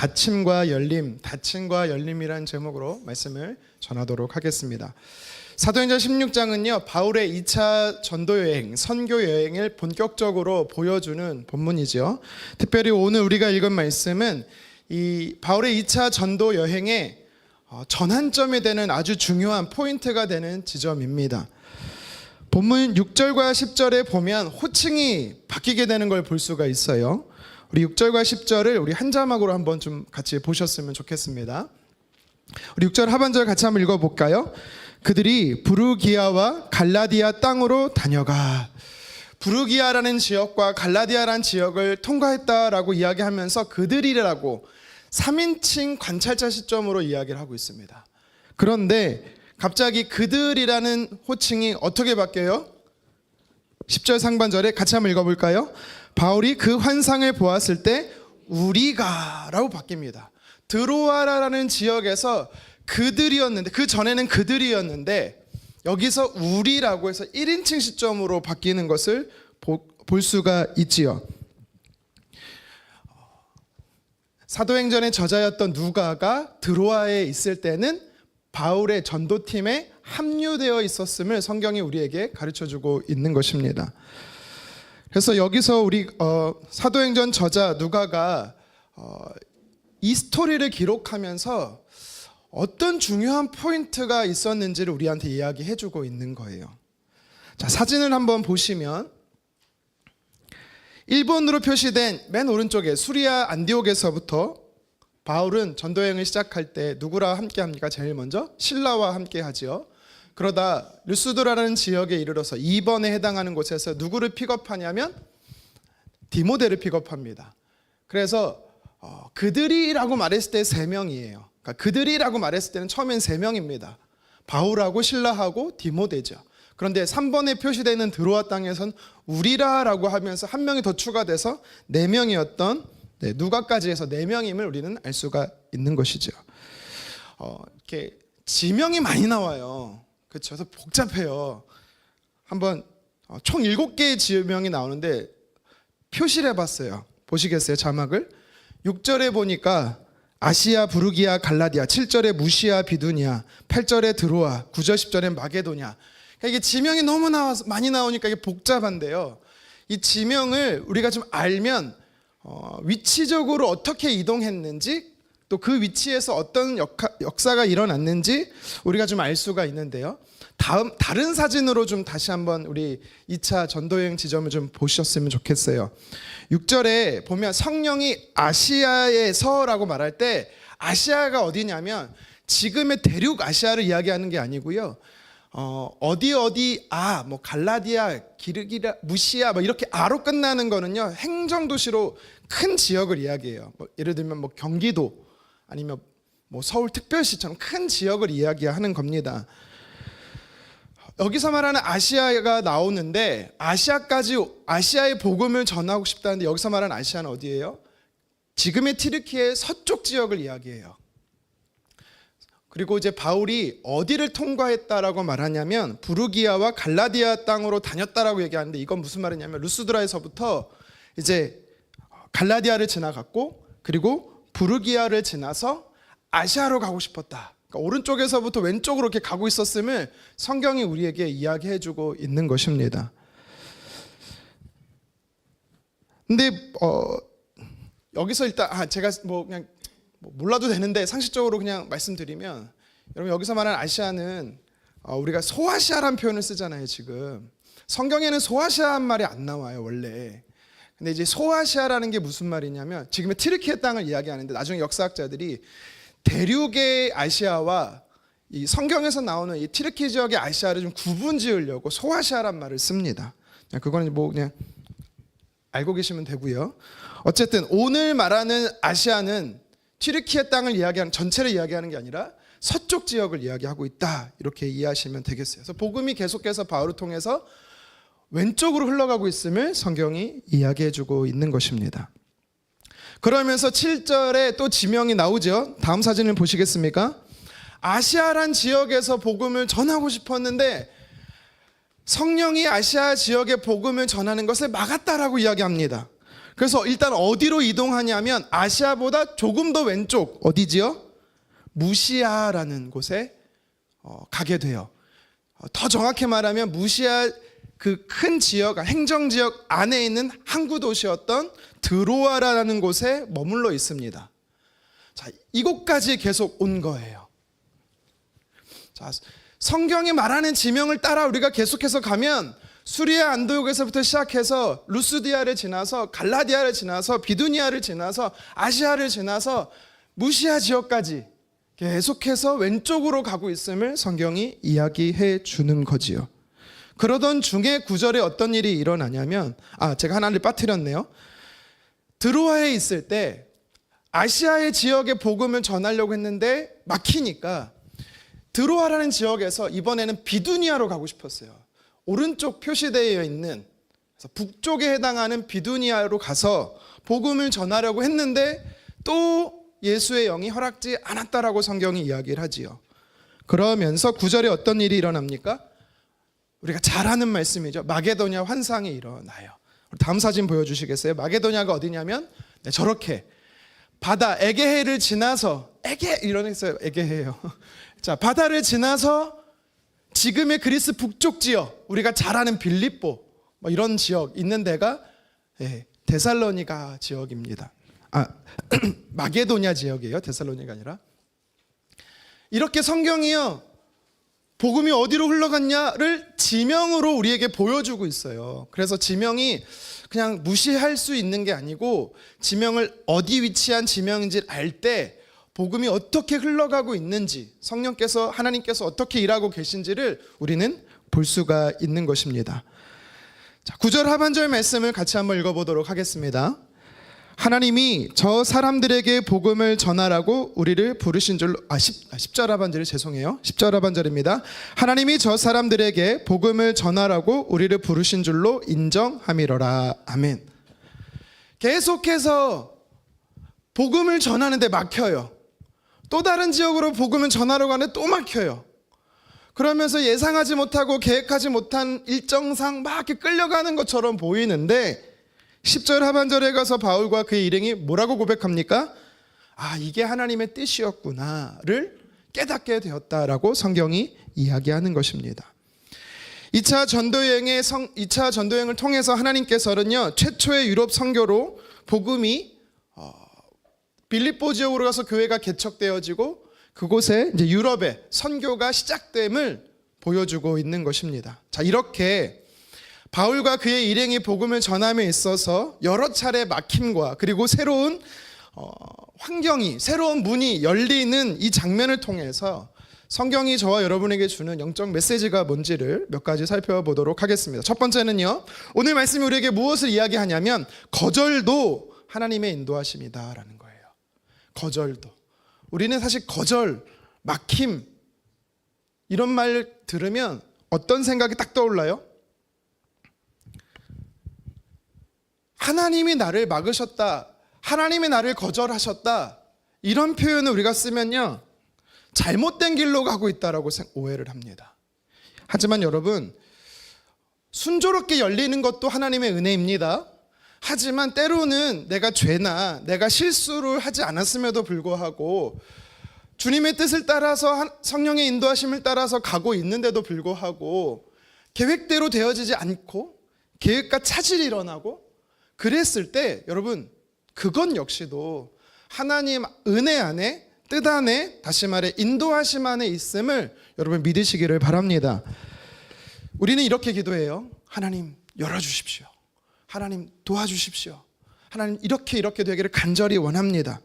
닫힘과 열림이란 제목으로 말씀을 전하도록 하겠습니다. 사도행전 16장은요, 바울의 2차 전도 여행, 선교 여행을 본격적으로 보여주는 본문이죠. 특별히 오늘 우리가 읽은 말씀은 이 바울의 2차 전도 여행의 전환점이 되는 아주 중요한 포인트가 되는 지점입니다. 본문 6절과 10절에 보면 호칭이 바뀌게 되는 걸 볼 수가 있어요. 우리 6절과 10절을 우리 한 자막으로 한번 좀 같이 보셨으면 좋겠습니다. 우리 6절 하반절 같이 한번 읽어볼까요? 그들이 부르기아와 갈라디아 땅으로 다녀가. 부르기아라는 지역과 갈라디아라는 지역을 통과했다라고 이야기하면서 그들이라고 3인칭 관찰자 시점으로 이야기를 하고 있습니다. 그런데 갑자기 그들이라는 호칭이 어떻게 바뀌어요? 10절 상반절에 같이 한번 읽어볼까요? 바울이 그 환상을 보았을 때 우리가 라고 바뀝니다. 드로아라는 지역에서 그들이었는데, 그 전에는 그들이었는데 여기서 우리라고 해서 1인칭 시점으로 바뀌는 것을 볼 수가 있지요. 사도행전의 저자였던 누가가 드로아에 있을 때는 바울의 전도팀에 합류되어 있었음을 성경이 우리에게 가르쳐주고 있는 것입니다. 그래서 여기서 우리 사도행전 저자 누가가 이 스토리를 기록하면서 어떤 중요한 포인트가 있었는지를 우리한테 이야기해주고 있는 거예요. 자, 사진을 한번 보시면 일본으로 표시된 맨 오른쪽에 수리아 안디옥에서부터 바울은 전도여행을 시작할 때 누구랑 함께 합니까? 제일 먼저 신라와 함께 하지요. 그러다 르스드라는 지역에 이르러서 2번에 해당하는 곳에서 누구를 픽업하냐면 디모데를 픽업합니다. 그래서 그들이라고 말했을 때 3명이에요. 그러니까 그들이라고 말했을 때는 처음엔 3명입니다. 바울하고 신라하고 디모데죠. 그런데 3번에 표시되는 드로아 땅에선 우리라라고 하면서 한 명이 더 추가돼서 4명이었던 누가까지 해서 4명임을 우리는 알 수가 있는 것이죠. 이렇게 지명이 많이 나와요. 그렇죠. 그래서 복잡해요. 한번 총 7개의 지명이 나오는데 표시를 해봤어요. 보시겠어요? 자막을. 6절에 보니까 아시아, 부르기아, 갈라디아, 7절에 무시아, 비두니아, 8절에 드로아, 9절, 10절에 마게도냐. 그러니까 이게 지명이 너무 많이 나오니까 이게 복잡한데요. 이 지명을 우리가 좀 알면 위치적으로 어떻게 이동했는지, 또 그 위치에서 어떤 역사가 일어났는지 우리가 좀 알 수가 있는데요. 다른 사진으로 좀 다시 한번 우리 2차 전도여행 지점을 좀 보셨으면 좋겠어요. 6절에 보면 성령이 아시아에서라고 말할 때 아시아가 어디냐면 지금의 대륙 아시아를 이야기하는 게 아니고요. 뭐 갈라디아, 기르기라, 무시아 뭐 이렇게 아로 끝나는 거는요, 행정도시로 큰 지역을 이야기해요. 예를 들면 뭐 경기도 아니면 뭐 서울특별시처럼 큰 지역을 이야기하는 겁니다. 여기서 말하는 아시아가 나오는데 아시아의 복음을 전하고 싶다는데 여기서 말하는 아시아는 어디예요? 지금의 튀르키예의 서쪽 지역을 이야기해요. 그리고 이제 바울이 어디를 통과했다라고 말하냐면 부르기아와 갈라디아 땅으로 다녔다라고 얘기하는데 이건 무슨 말이냐면 루스드라에서부터 이제 갈라디아를 지나갔고 그리고 부르기아를 지나서 아시아로 가고 싶었다. 그러니까 오른쪽에서부터 왼쪽으로 이렇게 가고 있었음을 성경이 우리에게 이야기해주고 있는 것입니다. 근데 여기서 일단 제가 그냥 몰라도 되는데 상식적으로 그냥 말씀드리면, 여러분 여기서 말하는 아시아는 우리가 소아시아라는 표현을 쓰잖아요. 지금 성경에는 소아시아란 말이 안 나와요 원래. 근데 이제 소아시아라는 게 무슨 말이냐면 지금의 튀르키예 땅을 이야기하는데, 나중에 역사학자들이 대륙의 아시아와 이 성경에서 나오는 이 튀르키예 지역의 아시아를 좀 구분 지으려고 소아시아란 말을 씁니다. 그거는 그냥 알고 계시면 되고요. 어쨌든 오늘 말하는 아시아는 튀르키예 땅을 이야기하는, 전체를 이야기하는 게 아니라 서쪽 지역을 이야기하고 있다, 이렇게 이해하시면 되겠어요. 그래서 복음이 계속해서 바울을 통해서 왼쪽으로 흘러가고 있음을 성경이 이야기해주고 있는 것입니다. 그러면서 7절에 또 지명이 나오죠. 다음 사진을 보시겠습니까? 아시아란 지역에서 복음을 전하고 싶었는데 성령이 아시아 지역의 복음을 전하는 것을 막았다라고 이야기합니다. 그래서 일단 어디로 이동하냐면 아시아보다 조금 더 왼쪽 어디지요? 무시아라는 곳에 가게 돼요. 더 정확히 말하면 무시아 그 큰 지역, 행정 지역 안에 있는 항구 도시였던 드로아라는 곳에 머물러 있습니다. 자, 이곳까지 계속 온 거예요. 자, 성경이 말하는 지명을 따라 우리가 계속해서 가면 수리아 안디옥에서부터 시작해서 루스디아를 지나서 갈라디아를 지나서 비두니아를 지나서 아시아를 지나서 무시아 지역까지 계속해서 왼쪽으로 가고 있음을 성경이 이야기해 주는 거지요. 그러던 중에 9절에 어떤 일이 일어나냐면 제가 하나를 빠뜨렸네요. 드로아에 있을 때 아시아의 지역에 복음을 전하려고 했는데 막히니까 드로아라는 지역에서 이번에는 비두니아로 가고 싶었어요. 오른쪽 표시되어 있는 북쪽에 해당하는 비두니아로 가서 복음을 전하려고 했는데 또 예수의 영이 허락지 않았다라고 성경이 이야기를 하지요. 그러면서 9절에 어떤 일이 일어납니까? 우리가 잘 아는 말씀이죠. 마게도냐 환상이 일어나요. 다음 사진 보여주시겠어요? 마게도냐가 어디냐면 저렇게 바다 에게해를 지나서 이러면서 에게해예요. 자, 바다를 지나서 지금의 그리스 북쪽 지역, 우리가 잘 아는 빌립보 이런 지역 있는 데가 데살로니가 지역입니다. 마게도냐 지역이에요. 데살로니가 아니라. 이렇게 성경이요, 복음이 어디로 흘러갔냐를 지명으로 우리에게 보여주고 있어요. 그래서 지명이 그냥 무시할 수 있는 게 아니고 지명을 어디 위치한 지명인지 알 때 복음이 어떻게 흘러가고 있는지, 성령께서 하나님께서 어떻게 일하고 계신지를 우리는 볼 수가 있는 것입니다. 자, 9절 하반절 말씀을 같이 한번 읽어보도록 하겠습니다. 하나님이 저 사람들에게 복음을 전하라고 우리를 부르신 줄로 10절 하반절이 죄송해요. 10절 하반절입니다. 하나님이 저 사람들에게 복음을 전하라고 우리를 부르신 줄로 인정함이로라. 아멘. 계속해서 복음을 전하는데 막혀요. 또 다른 지역으로 복음을 전하려고 하는데 또 막혀요. 그러면서 예상하지 못하고 계획하지 못한 일정상 막 이렇게 끌려가는 것처럼 보이는데 10절 하반절에 가서 바울과 그의 일행이 뭐라고 고백합니까? 이게 하나님의 뜻이었구나를 깨닫게 되었다라고 성경이 이야기하는 것입니다. 2차 전도여행을 통해서 하나님께서는요, 최초의 유럽 선교로 복음이 빌립보 지역으로 가서 교회가 개척되어지고 그곳에 이제 유럽의 선교가 시작됨을 보여주고 있는 것입니다. 자, 이렇게 바울과 그의 일행이 복음을 전함에 있어서 여러 차례 막힘과 그리고 새로운 환경이, 새로운 문이 열리는 이 장면을 통해서 성경이 저와 여러분에게 주는 영적 메시지가 뭔지를 몇 가지 살펴보도록 하겠습니다. 첫 번째는요, 오늘 말씀이 우리에게 무엇을 이야기하냐면 거절도 하나님의 인도하심이다라는 거예요. 거절도. 우리는 사실 거절, 막힘 이런 말 들으면 어떤 생각이 딱 떠올라요? 하나님이 나를 막으셨다, 하나님이 나를 거절하셨다, 이런 표현을 우리가 쓰면요, 잘못된 길로 가고 있다라고 오해를 합니다. 하지만 여러분, 순조롭게 열리는 것도 하나님의 은혜입니다. 하지만 때로는 내가 죄나 내가 실수를 하지 않았음에도 불구하고 주님의 뜻을 따라서 성령의 인도하심을 따라서 가고 있는데도 불구하고 계획대로 되어지지 않고 계획과 차질이 일어나고 그랬을 때 여러분, 그건 역시도 하나님 은혜 안에, 뜻 안에, 다시 말해 인도하심 안에 있음을 여러분 믿으시기를 바랍니다. 우리는 이렇게 기도해요. 하나님 열어주십시오. 하나님 도와주십시오. 하나님 이렇게 되기를 간절히 원합니다.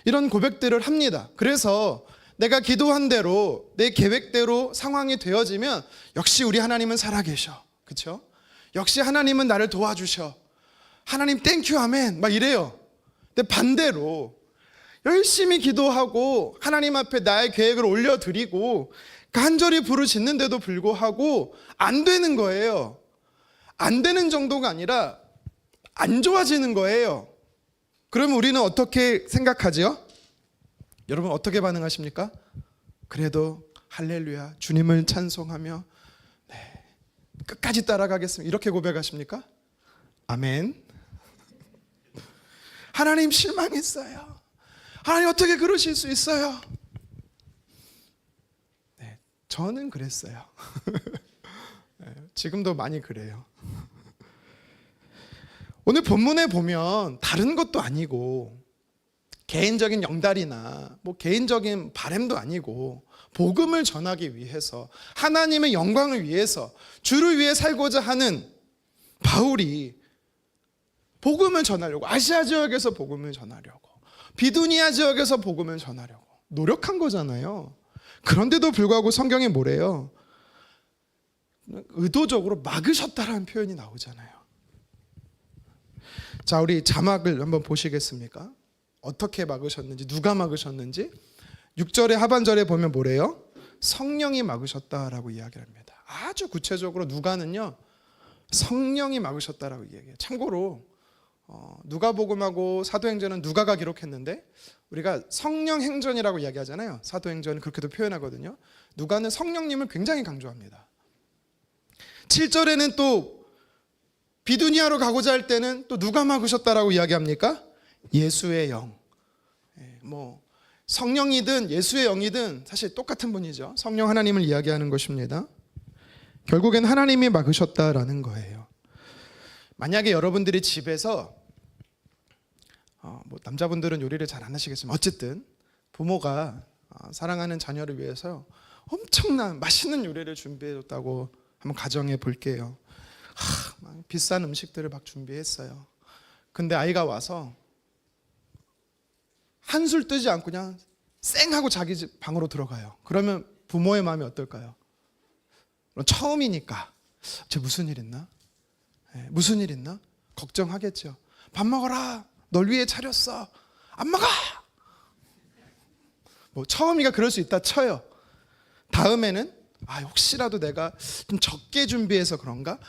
이런 고백들을 합니다. 그래서 내가 기도한 대로 내 계획대로 상황이 되어지면 역시 우리 하나님은 살아계셔. 그렇죠? 역시 하나님은 나를 도와주셔. 하나님 땡큐 아멘 막 이래요. 근데 반대로 열심히 기도하고 하나님 앞에 나의 계획을 올려드리고 간절히 부르짖는데도 불구하고 안 되는 거예요. 안 되는 정도가 아니라 안 좋아지는 거예요. 그러면 우리는 어떻게 생각하지요? 여러분 어떻게 반응하십니까? 그래도 할렐루야 주님을 찬송하며 끝까지 따라가겠습니다. 이렇게 고백하십니까? 아멘. 하나님 실망했어요. 하나님 어떻게 그러실 수 있어요? 네, 저는 그랬어요. 네, 지금도 많이 그래요. 오늘 본문에 보면 다른 것도 아니고 개인적인 영달이나 뭐 개인적인 바램도 아니고 복음을 전하기 위해서 하나님의 영광을 위해서 주를 위해 살고자 하는 바울이 복음을 전하려고, 아시아 지역에서 복음을 전하려고, 비두니아 지역에서 복음을 전하려고 노력한 거잖아요. 그런데도 불구하고 성경에 뭐래요? 의도적으로 막으셨다라는 표현이 나오잖아요. 자, 우리 자막을 한번 보시겠습니까? 어떻게 막으셨는지, 누가 막으셨는지. 6절의 하반절에 보면 뭐래요? 성령이 막으셨다라고 이야기를 합니다. 아주 구체적으로 누가는요, 성령이 막으셨다라고 이야기해요. 참고로 누가복음하고 사도행전은 누가가 기록했는데 우리가 성령행전이라고 이야기하잖아요. 사도행전은 그렇게도 표현하거든요. 누가는 성령님을 굉장히 강조합니다. 7절에는 또 비두니아로 가고자 할 때는 또 누가 막으셨다라고 이야기합니까? 예수의 영. 뭐 성령이든 예수의 영이든 사실 똑같은 분이죠. 성령 하나님을 이야기하는 것입니다. 결국엔 하나님이 막으셨다라는 거예요. 만약에 여러분들이 집에서 뭐 남자분들은 요리를 잘 안 하시겠지만 어쨌든 부모가 사랑하는 자녀를 위해서 엄청난 맛있는 요리를 준비해줬다고 한번 가정해 볼게요. 막 비싼 음식들을 막 준비했어요. 근데 아이가 와서 한술 뜨지 않고 그냥 쌩 하고 자기 집 방으로 들어가요. 그러면 부모의 마음이 어떨까요? 처음이니까 쟤 무슨 일 있나? 무슨 일 있나? 걱정하겠죠. 밥 먹어라. 널 위해 차렸어. 안 먹어. 뭐 처음이가 그럴 수 있다 쳐요. 다음에는 혹시라도 내가 좀 적게 준비해서 그런가?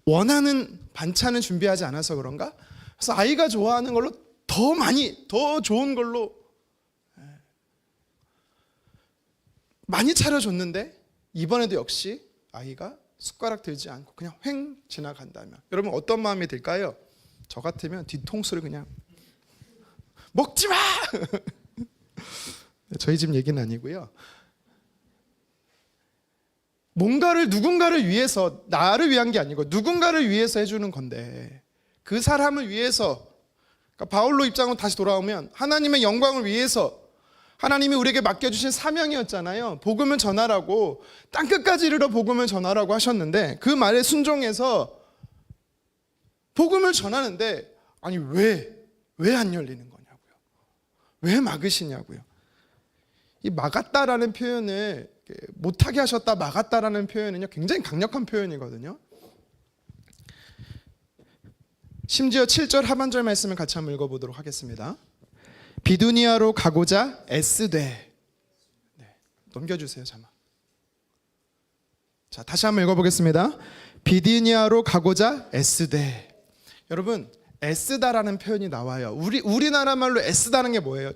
원하는 반찬을 준비하지 않아서 그런가? 그래서 아이가 좋아하는 걸로 더 많이, 더 좋은 걸로 많이 차려줬는데 이번에도 역시 아이가 숟가락 들지 않고 그냥 횡 지나간다면 여러분 어떤 마음이 들까요? 저 같으면 뒤통수를 그냥 먹지 마! 저희 집 얘기는 아니고요. 뭔가를 누군가를 위해서, 나를 위한 게 아니고 누군가를 위해서 해주는 건데 그 사람을 위해서, 그러니까 바울로 입장으로 다시 돌아오면 하나님의 영광을 위해서 하나님이 우리에게 맡겨주신 사명이었잖아요. 복음을 전하라고, 땅끝까지 이르러 복음을 전하라고 하셨는데 그 말에 순종해서 복음을 전하는데 아니 왜 안 열리는 거냐고요. 왜 막으시냐고요. 이 막았다라는 표현을, 못하게 하셨다, 막았다라는 표현은요 굉장히 강력한 표현이거든요. 심지어 7절 하반절 말씀을 같이 한번 읽어보도록 하겠습니다. 비두니아로 가고자 애쓰되. 넘겨주세요 자막. 자, 다시 한번 읽어보겠습니다. 비두니아로 가고자 애쓰되. 여러분 애쓰다라는 표현이 나와요. 우리나라 말로 애쓰다는 게 뭐예요?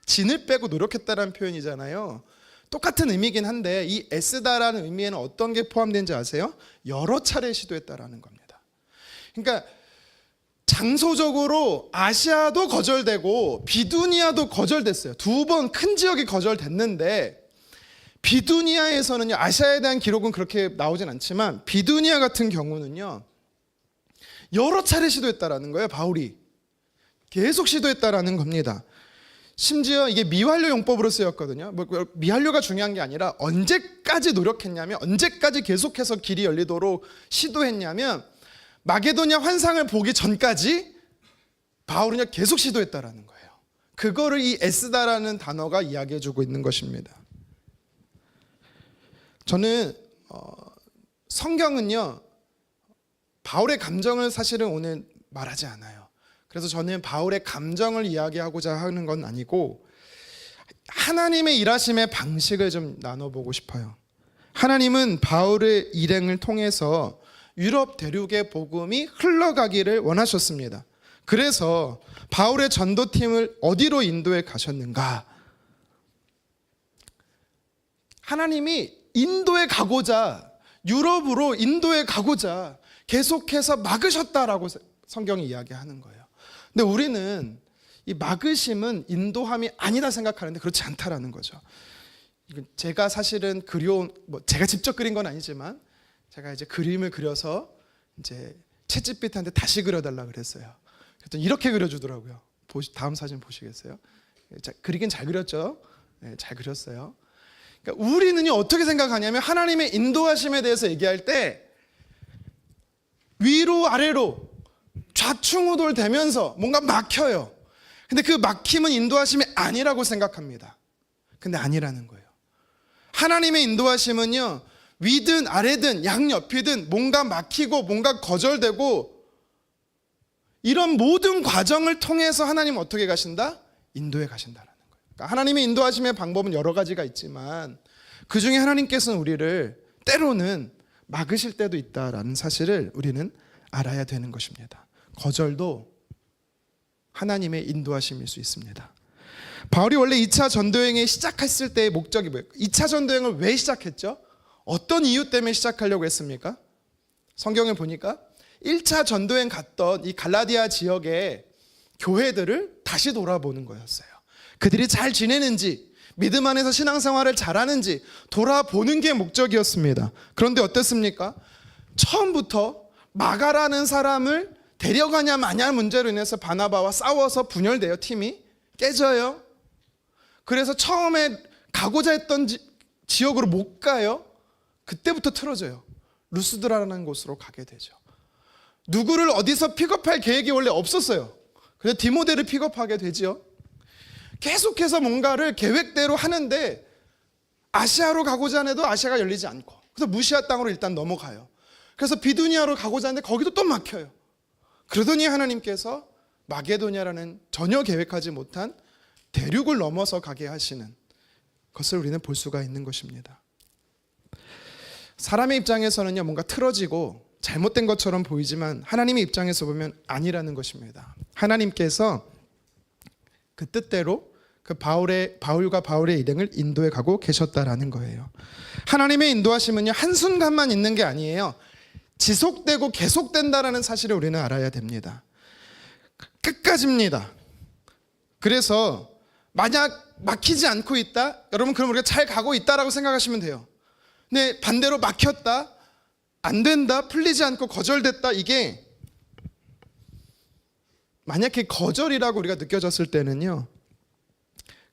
진을 빼고 노력했다라는 표현이잖아요. 똑같은 의미긴 한데 이 애쓰다라는 의미에는 어떤 게 포함된지 아세요? 여러 차례 시도했다라는 겁니다. 그러니까 장소적으로 아시아도 거절되고 비두니아도 거절됐어요. 두 번 큰 지역이 거절됐는데 비두니아에서는요, 아시아에 대한 기록은 그렇게 나오진 않지만 비두니아 같은 경우는요 여러 차례 시도했다라는 거예요. 바울이 계속 시도했다라는 겁니다. 심지어 이게 미완료 용법으로 쓰였거든요. 미완료가 중요한 게 아니라 언제까지 노력했냐면, 언제까지 계속해서 길이 열리도록 시도했냐면 마게도냐 환상을 보기 전까지 바울은요 계속 시도했다라는 거예요. 그거를 이 애쓰다라는 단어가 이야기해주고 있는 것입니다. 저는 성경은요 바울의 감정을 사실은 오늘 말하지 않아요. 그래서 저는 바울의 감정을 이야기하고자 하는 건 아니고 하나님의 일하심의 방식을 좀 나눠보고 싶어요. 하나님은 바울의 일행을 통해서 유럽 대륙의 복음이 흘러가기를 원하셨습니다. 그래서 바울의 전도팀을 어디로 인도해 가셨는가? 하나님이 인도에 가고자, 유럽으로 인도에 가고자 계속해서 막으셨다라고 성경이 이야기하는 거예요. 근데 우리는 이 막으심은 인도함이 아니다 생각하는데 그렇지 않다라는 거죠. 제가 사실은 그려온, 제가 직접 그린 건 아니지만 제가 이제 그림을 그려서 이제 챗GPT한테 다시 그려달라 그랬어요. 그랬더니 이렇게 그려주더라고요. 다음 사진 보시겠어요? 그리긴 잘 그렸죠? 네, 잘 그렸어요. 그러니까 우리는요 어떻게 생각하냐면 하나님의 인도하심에 대해서 얘기할 때 위로 아래로 좌충우돌되면서 뭔가 막혀요. 근데 그 막힘은 인도하심이 아니라고 생각합니다. 근데 아니라는 거예요. 하나님의 인도하심은요 위든 아래든 양옆이든 뭔가 막히고 뭔가 거절되고 이런 모든 과정을 통해서 하나님은 어떻게 가신다? 인도해 가신다라는 거예요. 그러니까 하나님의 인도하심의 방법은 여러 가지가 있지만 그 중에 하나님께서는 우리를 때로는 막으실 때도 있다라는 사실을 우리는 알아야 되는 것입니다. 거절도 하나님의 인도하심일 수 있습니다. 바울이 원래 2차 전도여행에 시작했을 때의 목적이 뭐예요? 2차 전도여행을 왜 시작했죠? 어떤 이유 때문에 시작하려고 했습니까? 성경을 보니까 1차 전도여행 갔던 이 갈라디아 지역의 교회들을 다시 돌아보는 거였어요. 그들이 잘 지내는지, 믿음 안에서 신앙생활을 잘하는지 돌아보는 게 목적이었습니다. 그런데 어땠습니까? 처음부터 마가라는 사람을 데려가냐 마냐 문제로 인해서 바나바와 싸워서 분열돼요. 팀이 깨져요. 그래서 처음에 가고자 했던 지역으로 못 가요. 그때부터 틀어져요. 루스드라라는 곳으로 가게 되죠. 누구를 어디서 픽업할 계획이 원래 없었어요. 그래서 디모데를 픽업하게 되죠. 계속해서 뭔가를 계획대로 하는데 아시아로 가고자 해도 아시아가 열리지 않고 그래서 무시아 땅으로 일단 넘어가요. 그래서 비두니아로 가고자 하는데 거기도 또 막혀요. 그러더니 하나님께서 마게도냐라는 전혀 계획하지 못한 대륙을 넘어서 가게 하시는 것을 우리는 볼 수가 있는 것입니다. 사람의 입장에서는요 뭔가 틀어지고 잘못된 것처럼 보이지만 하나님의 입장에서 보면 아니라는 것입니다. 하나님께서 그 뜻대로 그 바울과 바울의 일행을 인도해 가고 계셨다라는 거예요. 하나님의 인도하심은요 한순간만 있는 게 아니에요. 지속되고 계속된다라는 사실을 우리는 알아야 됩니다. 끝까지입니다. 그래서 만약 막히지 않고 있다? 여러분 그럼 우리가 잘 가고 있다라고 생각하시면 돼요. 근데 반대로 막혔다? 안 된다? 풀리지 않고 거절됐다? 이게 만약에 거절이라고 우리가 느껴졌을 때는요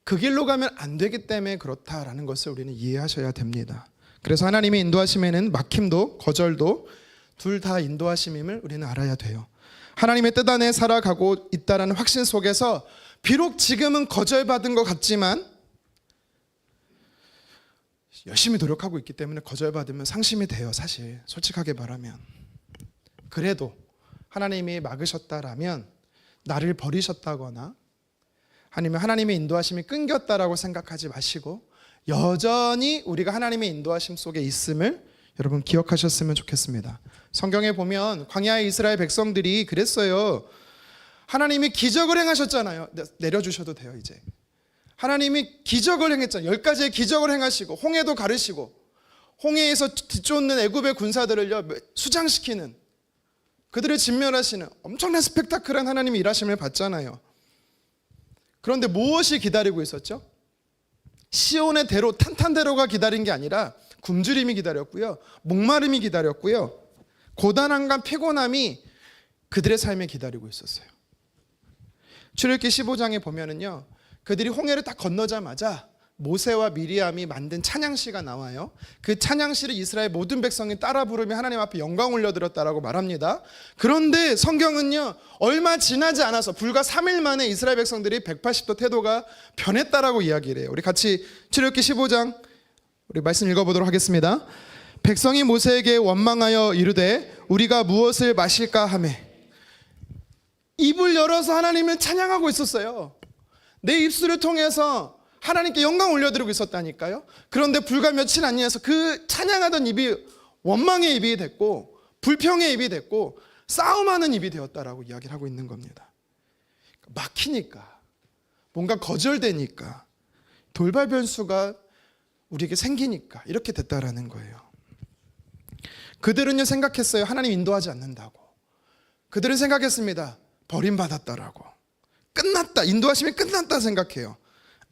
그 길로 가면 안 되기 때문에 그렇다라는 것을 우리는 이해하셔야 됩니다. 그래서 하나님의 인도하심에는 막힘도 거절도 둘 다 인도하심임을 우리는 알아야 돼요. 하나님의 뜻 안에 살아가고 있다는 확신 속에서 비록 지금은 거절받은 것 같지만 열심히 노력하고 있기 때문에 거절받으면 상심이 돼요. 사실 솔직하게 말하면. 그래도 하나님이 막으셨다라면 나를 버리셨다거나 아니면 하나님의 인도하심이 끊겼다라고 생각하지 마시고 여전히 우리가 하나님의 인도하심 속에 있음을 여러분 기억하셨으면 좋겠습니다. 성경에 보면 광야의 이스라엘 백성들이 그랬어요. 하나님이 기적을 행하셨잖아요. 내려주셔도 돼요 이제. 하나님이 기적을 행했잖아요. 10가지의 기적을 행하시고 홍해도 가르시고 홍해에서 뒤쫓는 애굽의 군사들을요 수장시키는 그들을 진멸하시는 엄청난 스펙타클한 하나님의 일하심을 봤잖아요. 그런데 무엇이 기다리고 있었죠? 시온의 대로 탄탄대로가 기다린 게 아니라 굶주림이 기다렸고요. 목마름이 기다렸고요. 고단함과 피곤함이 그들의 삶에 기다리고 있었어요. 출애굽기 15장에 보면은요. 그들이 홍해를 딱 건너자마자 모세와 미리암이 만든 찬양시가 나와요. 그 찬양시를 이스라엘 모든 백성이 따라 부르며 하나님 앞에 영광 올려드렸다라고 말합니다. 그런데 성경은요 얼마 지나지 않아서 불과 3일 만에 이스라엘 백성들이 180도 태도가 변했다라고 이야기를 해요. 우리 같이 출애굽기 15장 우리 말씀 읽어보도록 하겠습니다. 백성이 모세에게 원망하여 이르되 우리가 무엇을 마실까 하매 입을 열어서 하나님을 찬양하고 있었어요. 내 입술을 통해서 하나님께 영광 올려드리고 있었다니까요. 그런데 불과 며칠 안 지나서 그 찬양하던 입이 원망의 입이 됐고 불평의 입이 됐고 싸움하는 입이 되었다라고 이야기를 하고 있는 겁니다. 막히니까 뭔가 거절되니까 돌발 변수가 우리에게 생기니까 이렇게 됐다라는 거예요. 그들은요 생각했어요. 하나님 인도하지 않는다고. 그들은 생각했습니다. 버림받았다라고, 끝났다, 인도하심이 끝났다 생각해요.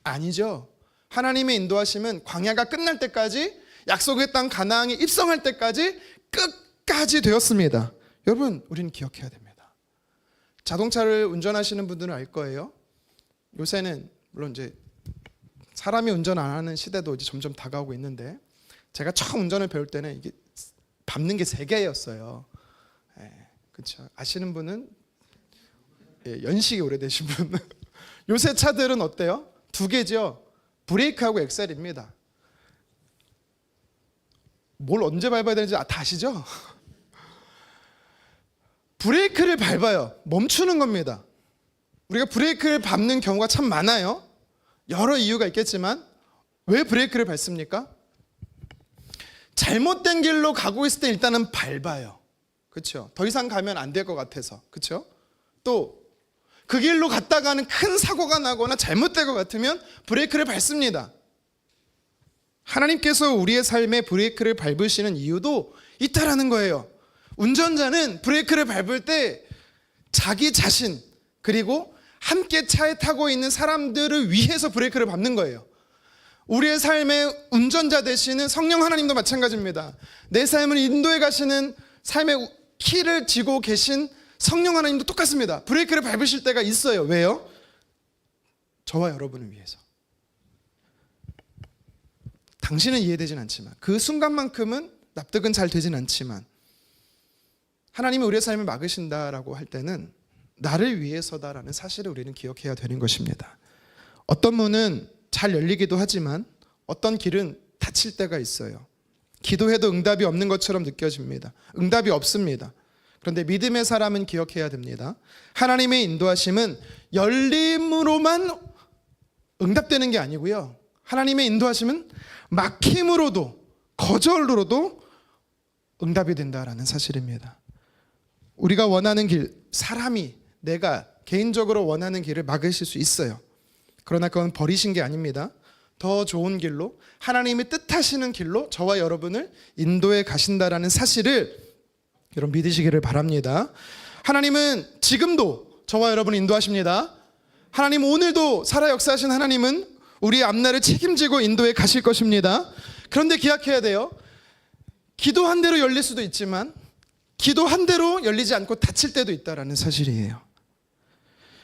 아니죠. 하나님의 인도하심은 광야가 끝날 때까지, 약속의 땅 가나안에 입성할 때까지 끝까지 되었습니다. 여러분, 우리는 기억해야 됩니다. 자동차를 운전하시는 분들은 알 거예요. 요새는 물론 이제 사람이 운전 안 하는 시대도 이제 점점 다가오고 있는데, 제가 처음 운전을 배울 때는 이게 밟는 게 3개였어요. 그렇죠. 아시는 분은, 연식이 오래되신 분. 요새 차들은 어때요? 2개죠. 브레이크하고 엑셀입니다. 뭘 언제 밟아야 되는지 다 아시죠? 브레이크를 밟아요. 멈추는 겁니다. 우리가 브레이크를 밟는 경우가 참 많아요. 여러 이유가 있겠지만 왜 브레이크를 밟습니까? 잘못된 길로 가고 있을 때 일단은 밟아요. 그렇죠? 더 이상 가면 안 될 것 같아서. 그렇죠? 또 그 길로 갔다가는 큰 사고가 나거나 잘못될 것 같으면 브레이크를 밟습니다. 하나님께서 우리의 삶에 브레이크를 밟으시는 이유도 있다라는 거예요. 운전자는 브레이크를 밟을 때 자기 자신, 그리고 함께 차에 타고 있는 사람들을 위해서 브레이크를 밟는 거예요. 우리의 삶의 운전자 되시는 성령 하나님도 마찬가지입니다. 내 삶을 인도해 가시는 삶의 키를 쥐고 계신 성령 하나님도 똑같습니다. 브레이크를 밟으실 때가 있어요. 왜요? 저와 여러분을 위해서. 당신은 이해되진 않지만, 그 순간만큼은 납득은 잘 되진 않지만, 하나님이 우리의 삶을 막으신다라고 할 때는 나를 위해서다라는 사실을 우리는 기억해야 되는 것입니다. 어떤 문은 잘 열리기도 하지만 어떤 길은 닫힐 때가 있어요. 기도해도 응답이 없는 것처럼 느껴집니다. 응답이 없습니다. 그런데 믿음의 사람은 기억해야 됩니다. 하나님의 인도하심은 열림으로만 응답되는 게 아니고요. 하나님의 인도하심은 막힘으로도, 거절로도 응답이 된다라는 사실입니다. 우리가 원하는 길, 사람이, 내가 개인적으로 원하는 길을 막으실 수 있어요. 그러나 그건 버리신 게 아닙니다. 더 좋은 길로, 하나님이 뜻하시는 길로 저와 여러분을 인도해 가신다라는 사실을 여러분 믿으시기를 바랍니다. 하나님은 지금도 저와 여러분을 인도하십니다. 하나님 오늘도 살아 역사하신 하나님은 우리의 앞날을 책임지고 인도해 가실 것입니다. 그런데 기억해야 돼요. 기도한 대로 열릴 수도 있지만 기도한 대로 열리지 않고 닫힐 때도 있다라는 사실이에요.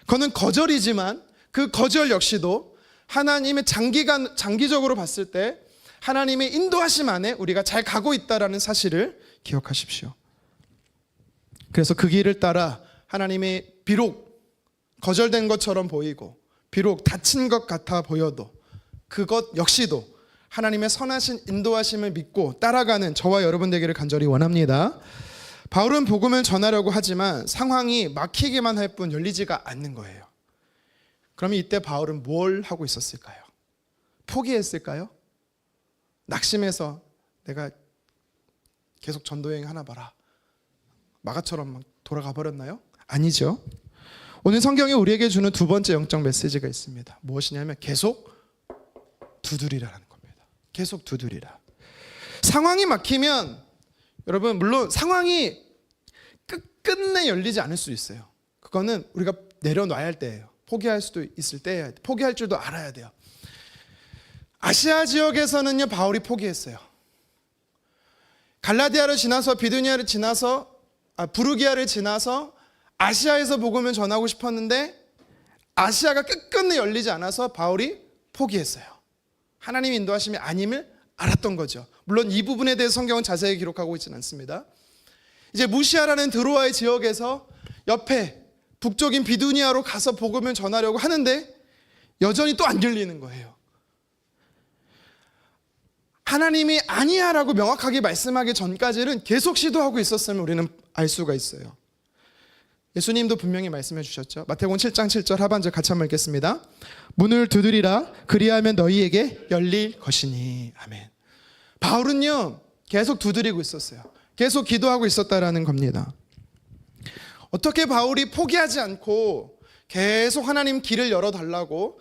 그거는 거절이지만 그 거절 역시도 하나님의 장기적으로 봤을 때 하나님의 인도하심 안에 우리가 잘 가고 있다라는 사실을 기억하십시오. 그래서 그 길을 따라 하나님의 비록 거절된 것처럼 보이고 비록 다친 것 같아 보여도 그것 역시도 하나님의 선하신 인도하심을 믿고 따라가는 저와 여러분 되기를 간절히 원합니다. 바울은 복음을 전하려고 하지만 상황이 막히기만 할 뿐 열리지가 않는 거예요. 그러면 이때 바울은 뭘 하고 있었을까요? 포기했을까요? 낙심해서 내가 계속 전도여행 하나 봐라, 마가처럼 막 돌아가 버렸나요? 아니죠. 오늘 성경이 우리에게 주는 두 번째 영적 메시지가 있습니다. 무엇이냐면 계속 두드리라는 겁니다. 계속 두드리라. 상황이 막히면 여러분, 물론 상황이 끝끝내 열리지 않을 수 있어요. 그거는 우리가 내려놔야 할 때예요. 포기할 수도 있을 때예요. 포기할 줄도 알아야 돼요. 아시아 지역에서는요, 바울이 포기했어요. 갈라디아를 지나서 비두니아를 지나서 부르기아를 지나서 아시아에서 복음을 전하고 싶었는데 아시아가 끝끝내 열리지 않아서 바울이 포기했어요. 하나님의 인도하심이 아님을 알았던 거죠. 물론 이 부분에 대해서 성경은 자세히 기록하고 있지는 않습니다. 이제 무시아라는 드로아의 지역에서 옆에 북쪽인 비두니아로 가서 복음을 전하려고 하는데 여전히 또 안 열리는 거예요. 하나님이 아니야라고 명확하게 말씀하기 전까지는 계속 시도하고 있었음을 우리는 알 수가 있어요. 예수님도 분명히 말씀해 주셨죠. 마태복음 7장 7절 하반절 같이 한번 읽겠습니다. 문을 두드리라, 그리하면 너희에게 열릴 것이니. 아멘. 바울은요, 계속 두드리고 있었어요. 계속 기도하고 있었다라는 겁니다. 어떻게 바울이 포기하지 않고 계속 하나님 길을 열어달라고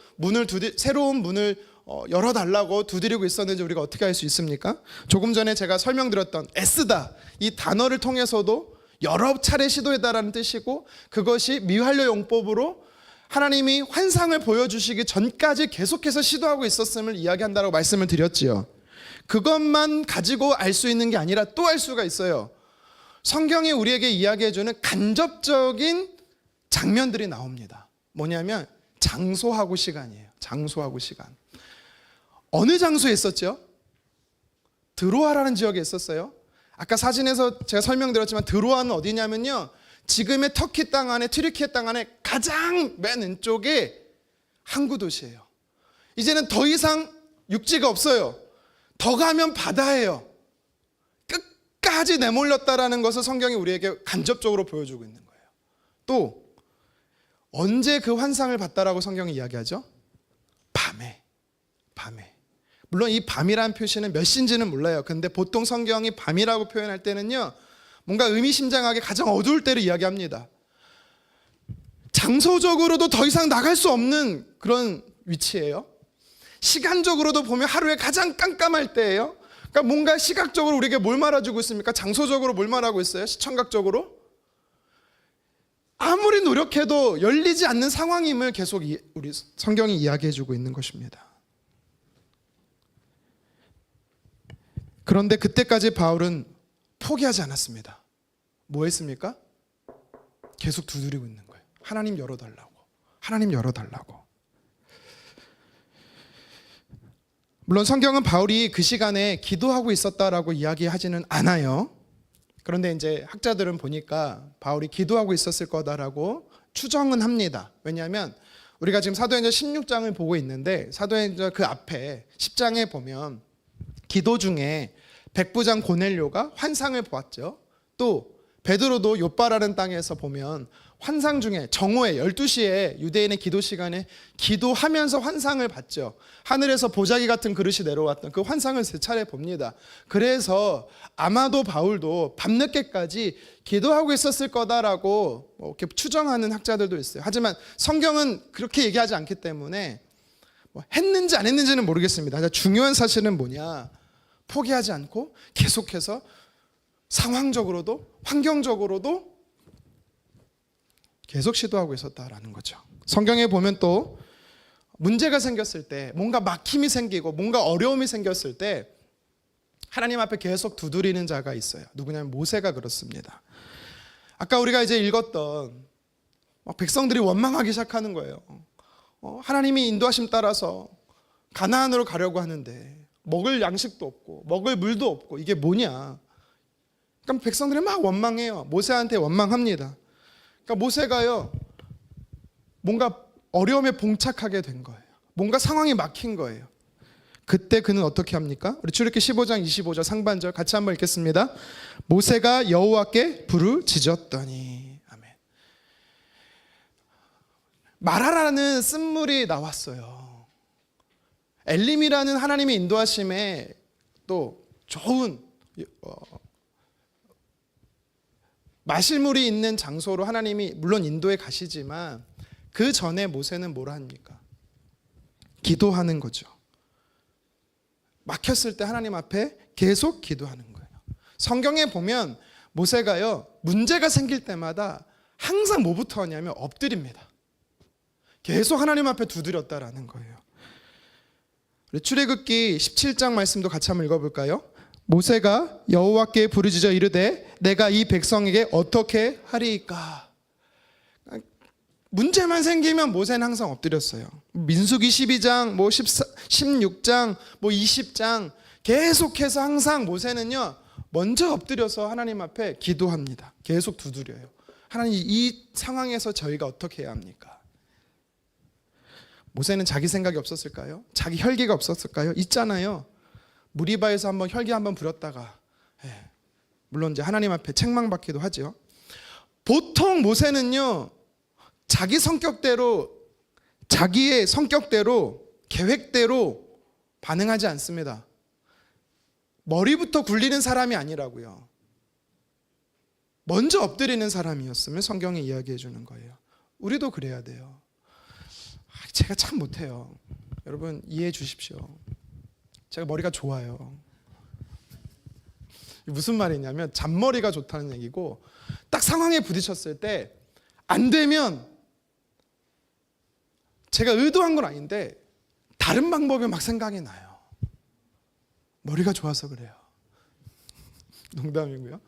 새로운 문을 열어달라고 두드리고 있었는지 우리가 어떻게 알 수 있습니까? 조금 전에 제가 설명드렸던 애쓰다, 이 단어를 통해서도 여러 차례 시도해달라는 뜻이고, 그것이 미완료 용법으로 하나님이 환상을 보여주시기 전까지 계속해서 시도하고 있었음을 이야기한다고 말씀을 드렸지요. 그것만 가지고 알 수 있는 게 아니라 또 알 수가 있어요. 성경이 우리에게 이야기해주는 간접적인 장면들이 나옵니다. 뭐냐면 장소하고 시간이에요. 장소하고 시간. 어느 장소에 있었죠? 드로아라는 지역에 있었어요. 아까 사진에서 제가 설명드렸지만 드로아는 어디냐면요, 지금의 터키 땅 안에, 튀르키예 땅 안에 가장 맨 왼쪽에 항구 도시예요. 이제는 더 이상 육지가 없어요. 더 가면 바다예요. 끝까지 내몰렸다라는 것을 성경이 우리에게 간접적으로 보여주고 있는 거예요. 또 언제 그 환상을 봤다라고 성경이 이야기하죠? 밤에. 물론 이 밤이라는 표시는 몇 시인지는 몰라요. 근데 보통 성경이 밤이라고 표현할 때는요, 뭔가 의미심장하게 가장 어두울 때를 이야기합니다. 장소적으로도 더 이상 나갈 수 없는 그런 위치예요. 시간적으로도 보면 하루에 가장 깜깜할 때예요. 그러니까 뭔가 시각적으로 우리에게 뭘 말해주고 있습니까? 장소적으로 뭘 말하고 있어요? 시청각적으로? 아무리 노력해도 열리지 않는 상황임을 계속 우리 성경이 이야기해주고 있는 것입니다. 그런데 그때까지 바울은 포기하지 않았습니다. 뭐 했습니까? 계속 두드리고 있는 거예요. 하나님 열어달라고. 하나님 열어달라고. 물론 성경은 바울이 그 시간에 기도하고 있었다라고 이야기하지는 않아요. 그런데 이제 학자들은 보니까 바울이 기도하고 있었을 거다라고 추정은 합니다. 왜냐하면 우리가 지금 사도행전 16장을 보고 있는데, 사도행전 그 앞에 10장에 보면 기도 중에 백부장 고넬료가 환상을 보았죠. 또 베드로도 요빠라는 땅에서 보면 환상 중에 정오에 12시에 유대인의 기도 시간에 기도하면서 환상을 봤죠. 하늘에서 보자기 같은 그릇이 내려왔던 그 환상을 세 차례 봅니다. 그래서 아마도 바울도 밤늦게까지 기도하고 있었을 거다라고 이렇게 추정하는 학자들도 있어요. 하지만 성경은 그렇게 얘기하지 않기 때문에 했는지 안 했는지는 모르겠습니다. 중요한 사실은 뭐냐, 포기하지 않고 계속해서 상황적으로도 환경적으로도 계속 시도하고 있었다라는 거죠. 성경에 보면 또 문제가 생겼을 때, 뭔가 막힘이 생기고 뭔가 어려움이 생겼을 때 하나님 앞에 계속 두드리는 자가 있어요. 누구냐면 모세가 그렇습니다. 아까 우리가 이제 읽었던 백성들이 원망하기 시작하는 거예요. 하나님이 인도하심 따라서 가나안으로 가려고 하는데 먹을 양식도 없고 먹을 물도 없고 이게 뭐냐. 그러니까 백성들이 막 원망해요. 모세한테 원망합니다. 그러니까 모세가요, 뭔가 어려움에 봉착하게 된 거예요. 뭔가 상황이 막힌 거예요. 그때 그는 어떻게 합니까? 우리 출애굽기 15장 25절 상반절 같이 한번 읽겠습니다. 모세가 여호와께 부르짖었더니. 아멘. 마라라는 쓴물이 나왔어요. 엘림이라는 하나님의 인도하심에 또 좋은 마실 물이 있는 장소로 하나님이 물론 인도해 가시지만 그 전에 모세는 뭘 합니까? 기도하는 거죠. 막혔을 때 하나님 앞에 계속 기도하는 거예요. 성경에 보면 모세가요, 문제가 생길 때마다 항상 뭐부터 하냐면 엎드립니다. 계속 하나님 앞에 두드렸다라는 거예요. 우리 출애굽기 17장 말씀도 같이 한번 읽어볼까요? 모세가 여호와께 부르짖어 이르되 내가 이 백성에게 어떻게 하리이까. 문제만 생기면 모세는 항상 엎드렸어요. 민수기 12장, 16장, 20장 계속해서 항상 모세는요 먼저 엎드려서 하나님 앞에 기도합니다. 계속 두드려요. 하나님, 이 상황에서 저희가 어떻게 해야 합니까? 모세는 자기 생각이 없었을까요? 자기 혈기가 없었을까요? 있잖아요. 무리바에서 한번 혈기 한번 부렸다가 물론 이제 하나님 앞에 책망받기도 하죠. 보통 모세는요 자기 성격대로, 자기의 성격대로, 계획대로 반응하지 않습니다. 머리부터 굴리는 사람이 아니라고요. 먼저 엎드리는 사람이었으면 성경이 이야기해 주는 거예요. 우리도 그래야 돼요. 제가 참 못해요. 여러분 이해해 주십시오. 제가 머리가 좋아요. 무슨 말이냐면 잔머리가 좋다는 얘기고, 딱 상황에 부딪혔을 때 안 되면 제가 의도한 건 아닌데 다른 방법이 막 생각이 나요. 머리가 좋아서 그래요. 농담이고요.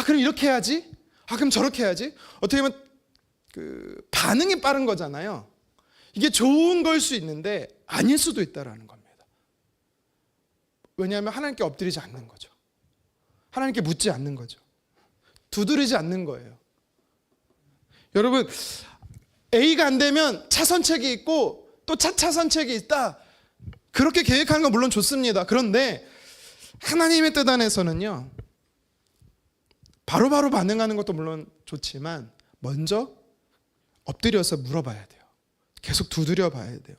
그럼 이렇게 해야지. 그럼 저렇게 해야지. 어떻게 보면 반응이 빠른 거잖아요. 이게 좋은 걸 수 있는데 아닐 수도 있다라는 겁니다. 왜냐하면 하나님께 엎드리지 않는 거죠. 하나님께 묻지 않는 거죠. 두드리지 않는 거예요. 여러분, A가 안 되면 차선책이 있고 또 차선책이 있다. 그렇게 계획하는 건 물론 좋습니다. 그런데 하나님의 뜻 안에서는요, 바로바로 반응하는 것도 물론 좋지만 먼저 엎드려서 물어봐야 돼요. 계속 두드려 봐야 돼요.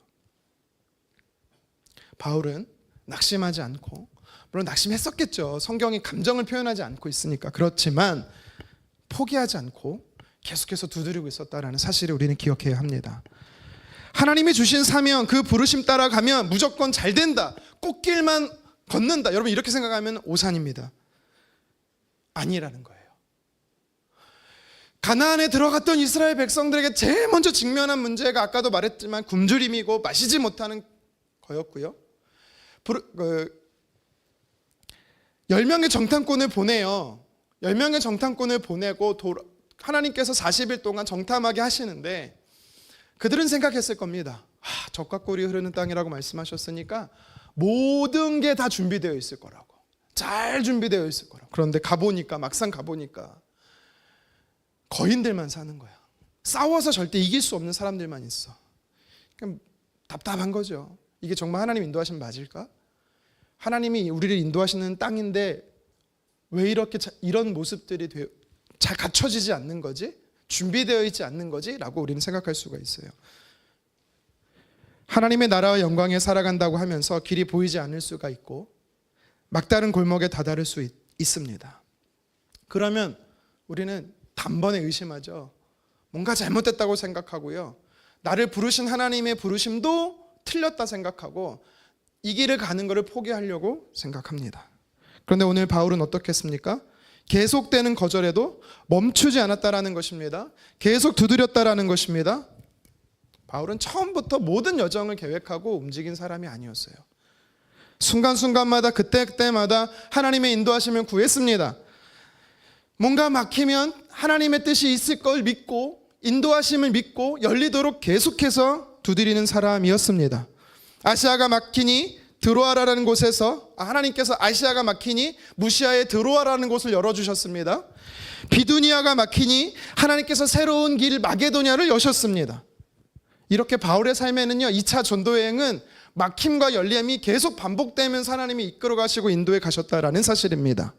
바울은 낙심하지 않고, 물론 낙심했었겠죠. 성경이 감정을 표현하지 않고 있으니까. 그렇지만 포기하지 않고 계속해서 두드리고 있었다라는 사실을 우리는 기억해야 합니다. 하나님이 주신 사명, 그 부르심 따라가면 무조건 잘 된다, 꽃길만 걷는다, 여러분 이렇게 생각하면 오산입니다. 아니라는 거예요. 가나안에 들어갔던 이스라엘 백성들에게 제일 먼저 직면한 문제가 아까도 말했지만 굶주림이고 마시지 못하는 거였고요. 10명의 정탐꾼을 보내요. 10명의 정탐꾼을 보내고 하나님께서 40일 동안 정탐하게 하시는데 그들은 생각했을 겁니다. 젖과 꿀이 흐르는 땅이라고 말씀하셨으니까 모든 게 다 준비되어 있을 거라고, 잘 준비되어 있을 거라고. 그런데 막상 가보니까 거인들만 사는 거야. 싸워서 절대 이길 수 없는 사람들만 있어. 그냥 답답한 거죠. 이게 정말 하나님 인도하시면 맞을까? 하나님이 우리를 인도하시는 땅인데 왜 이런 모습들이 잘 갖춰지지 않는 거지? 준비되어 있지 않는 거지? 라고 우리는 생각할 수가 있어요. 하나님의 나라와 영광에 살아간다고 하면서 길이 보이지 않을 수가 있고 막다른 골목에 다다를 수 있습니다. 그러면 우리는 단번에 의심하죠. 뭔가 잘못됐다고 생각하고요. 나를 부르신 하나님의 부르심도 틀렸다 생각하고 이 길을 가는 것을 포기하려고 생각합니다. 그런데 오늘 바울은 어떻게 했습니까? 계속되는 거절에도 멈추지 않았다라는 것입니다. 계속 두드렸다라는 것입니다. 바울은 처음부터 모든 여정을 계획하고 움직인 사람이 아니었어요. 순간순간마다 그때그때마다 하나님의 인도하심을 구했습니다. 뭔가 막히면 하나님의 뜻이 있을 걸 믿고 인도하심을 믿고 열리도록 계속해서 두드리는 사람이었습니다. 아시아가 막히니 드로아라는 곳에서 하나님께서 아시아가 막히니 무시아에 드로아라는 곳을 열어주셨습니다. 비두니아가 막히니 하나님께서 새로운 길 마게도냐를 여셨습니다. 이렇게 바울의 삶에는요, 2차 전도여행은 막힘과 열림이 계속 반복되면서 하나님이 이끌어 가시고 인도해 가셨다라는 사실입니다.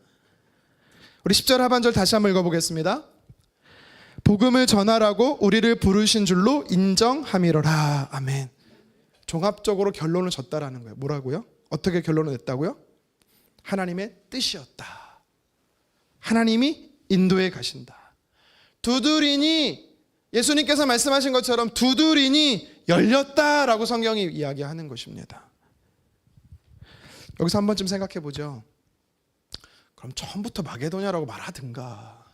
우리 10절 하반절 다시 한번 읽어보겠습니다. 복음을 전하라고 우리를 부르신 줄로 인정함이로라. 아멘. 종합적으로 결론을 줬다라는 거예요. 뭐라고요? 어떻게 결론을 냈다고요? 하나님의 뜻이었다. 하나님이 인도해 가신다. 두드리니, 예수님께서 말씀하신 것처럼 두드리니 열렸다라고 성경이 이야기하는 것입니다. 여기서 한 번쯤 생각해 보죠. 그럼 처음부터 마게도냐라고 말하든가,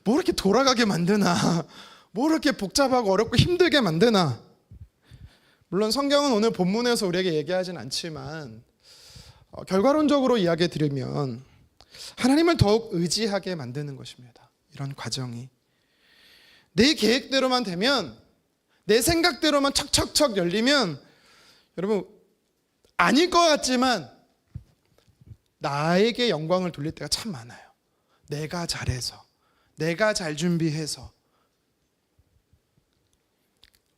뭐 이렇게 돌아가게 만드나, 뭐 이렇게 복잡하고 어렵고 힘들게 만드나. 물론 성경은 오늘 본문에서 우리에게 얘기하진 않지만 결과론적으로 이야기해 드리면 하나님을 더욱 의지하게 만드는 것입니다. 이런 과정이 내 계획대로만 되면, 내 생각대로만 척척척 열리면 여러분 아닐 것 같지만 나에게 영광을 돌릴 때가 참 많아요. 내가 잘해서, 내가 잘 준비해서.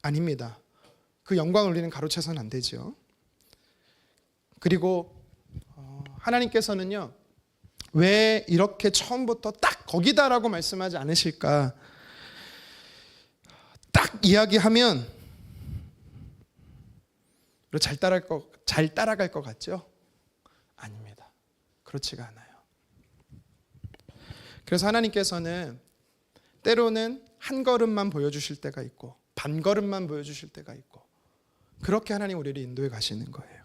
아닙니다. 그 영광을 우리는 가로채서는 안 되죠. 그리고 하나님께서는요, 왜 이렇게 처음부터 딱 거기다라고 말씀하지 않으실까? 딱 이야기하면 잘 따라갈 것 같죠? 아닙니다. 그렇지가 않아요. 그래서 하나님께서는 때로는 한 걸음만 보여주실 때가 있고 반 걸음만 보여주실 때가 있고, 그렇게 하나님 우리를 인도해 가시는 거예요.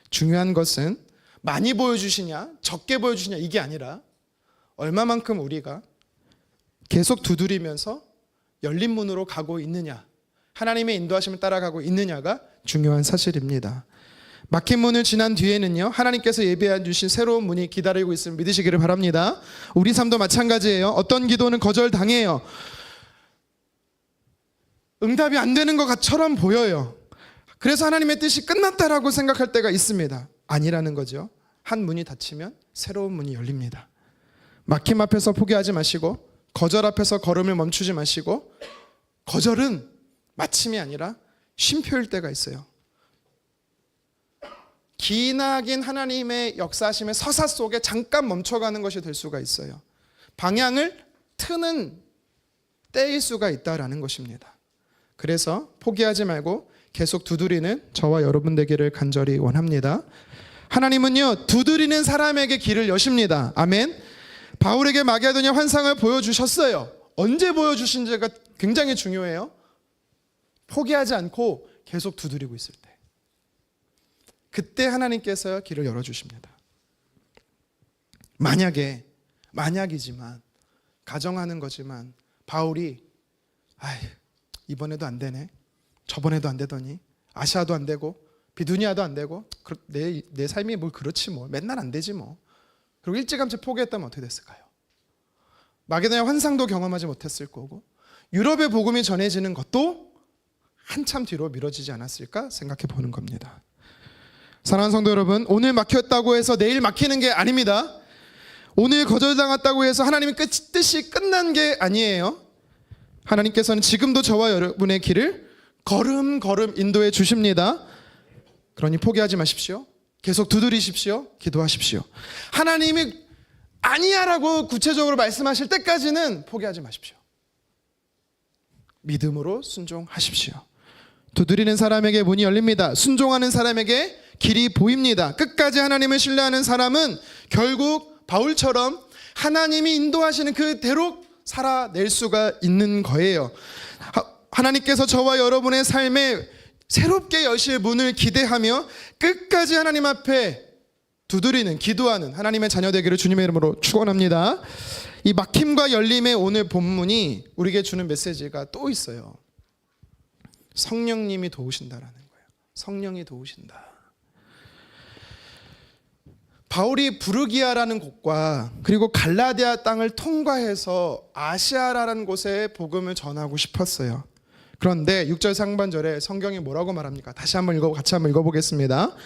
중요한 것은 많이 보여주시냐 적게 보여주시냐 이게 아니라 얼마만큼 우리가 계속 두드리면서 열린 문으로 가고 있느냐, 하나님의 인도하심을 따라가고 있느냐가 중요한 사실입니다. 막힌 문을 지난 뒤에는요, 하나님께서 예비해 주신 새로운 문이 기다리고 있음을 믿으시기를 바랍니다. 우리 삶도 마찬가지예요. 어떤 기도는 거절당해요. 응답이 안 되는 것처럼 보여요. 그래서 하나님의 뜻이 끝났다라고 생각할 때가 있습니다. 아니라는 거죠. 한 문이 닫히면 새로운 문이 열립니다. 막힘 앞에서 포기하지 마시고, 거절 앞에서 걸음을 멈추지 마시고, 거절은 마침이 아니라 쉼표일 때가 있어요. 기나긴 하나님의 역사하심의 서사 속에 잠깐 멈춰가는 것이 될 수가 있어요. 방향을 트는 때일 수가 있다라는 것입니다. 그래서 포기하지 말고 계속 두드리는 저와 여러분 되기를 간절히 원합니다. 하나님은요, 두드리는 사람에게 길을 여십니다. 아멘. 바울에게 마게도냐 환상을 보여주셨어요. 언제 보여주신지가 굉장히 중요해요. 포기하지 않고 계속 두드리고 있을 때, 그때 하나님께서 길을 열어주십니다. 만약이지만, 가정하는 거지만 바울이 이번에도 안 되네, 저번에도 안 되더니, 아시아도 안 되고 비두니아도 안 되고, 내 삶이 뭘 그렇지 뭐, 맨날 안 되지 뭐, 그리고 일찌감치 포기했다면 어떻게 됐을까요? 마게도냐 환상도 경험하지 못했을 거고, 유럽의 복음이 전해지는 것도 한참 뒤로 미뤄지지 않았을까 생각해 보는 겁니다. 사랑하는 성도 여러분, 오늘 막혔다고 해서 내일 막히는 게 아닙니다. 오늘 거절당했다고 해서 하나님의 뜻이 끝난 게 아니에요. 하나님께서는 지금도 저와 여러분의 길을 걸음걸음 인도해 주십니다. 그러니 포기하지 마십시오. 계속 두드리십시오. 기도하십시오. 하나님이 아니야라고 구체적으로 말씀하실 때까지는 포기하지 마십시오. 믿음으로 순종하십시오. 두드리는 사람에게 문이 열립니다. 순종하는 사람에게 길이 보입니다. 끝까지 하나님을 신뢰하는 사람은 결국 바울처럼 하나님이 인도하시는 그대로 살아낼 수가 있는 거예요. 하나님께서 저와 여러분의 삶에 새롭게 여실 문을 기대하며 끝까지 하나님 앞에 두드리는, 기도하는 하나님의 자녀 되기를 주님의 이름으로 축원합니다. 이 막힘과 열림의 오늘 본문이 우리에게 주는 메시지가 또 있어요. 성령님이 도우신다라는 거예요. 성령이 도우신다. 바울이 부르기아라는 곳과 그리고 갈라디아 땅을 통과해서 아시아라는 곳에 복음을 전하고 싶었어요. 그런데 6절 상반절에 성경이 뭐라고 말합니까? 같이 한번 읽어보겠습니다.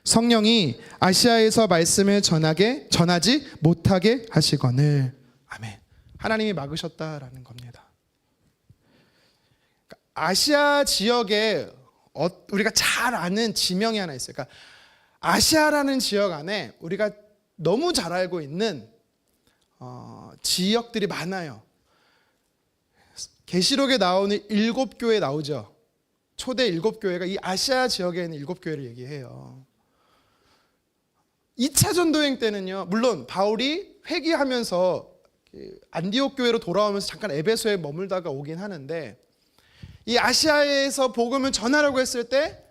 성령이 아시아에서 말씀을 전하지 못하게 하시거늘. 아멘. 하나님이 막으셨다라는 겁니다. 아시아 지역에 우리가 잘 아는 지명이 하나 있어요. 그러니까 아시아라는 지역 안에 우리가 너무 잘 알고 있는 지역들이 많아요. 계시록에 나오는 7교회 나오죠. 초대 7교회가 이 아시아 지역에 있는 7교회를 얘기해요. 2차 전도여행 때는요, 물론 바울이 회개하면서 안디옥 교회로 돌아오면서 잠깐 에베소에 머물다가 오긴 하는데, 이 아시아에서 복음을 전하려고 했을 때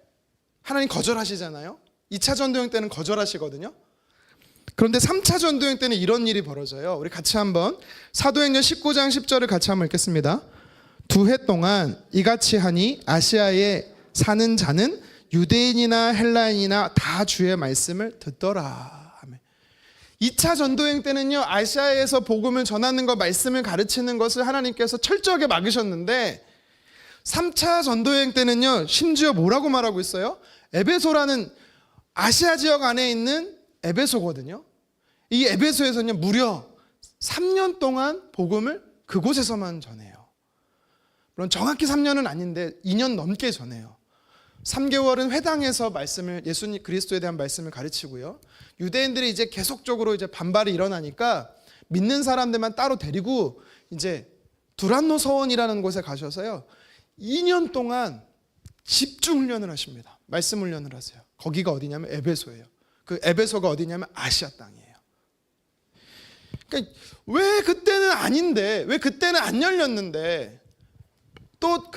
하나님 거절하시잖아요. 2차 전도여행 때는 거절하시거든요. 그런데 3차 전도여행 때는 이런 일이 벌어져요. 우리 같이 한번 사도행전 19장 10절을 같이 한번 읽겠습니다. 2해 동안 이같이 하니 아시아에 사는 자는 유대인이나 헬라인이나 다 주의 말씀을 듣더라. 2차 전도여행 때는요, 아시아에서 복음을 전하는 것, 말씀을 가르치는 것을 하나님께서 철저하게 막으셨는데, 3차 전도여행 때는요, 심지어 뭐라고 말하고 있어요? 에베소라는 아시아 지역 안에 있는 에베소거든요. 이 에베소에서는요, 무려 3년 동안 복음을 그곳에서만 전해요. 물론 정확히 3년은 아닌데 2년 넘게 전해요. 3개월은 회당에서 말씀을, 예수님 그리스도에 대한 말씀을 가르치고요. 유대인들이 이제 계속적으로 이제 반발이 일어나니까 믿는 사람들만 따로 데리고 이제 두란노 서원이라는 곳에 가셔서요, 2년 동안 집중 훈련을 하십니다. 말씀 훈련을 하세요. 거기가 어디냐면 에베소예요. 그 에베소가 어디냐면 아시아 땅이에요. 그러니까 왜 그때는 아닌데, 왜 그때는 안 열렸는데, 또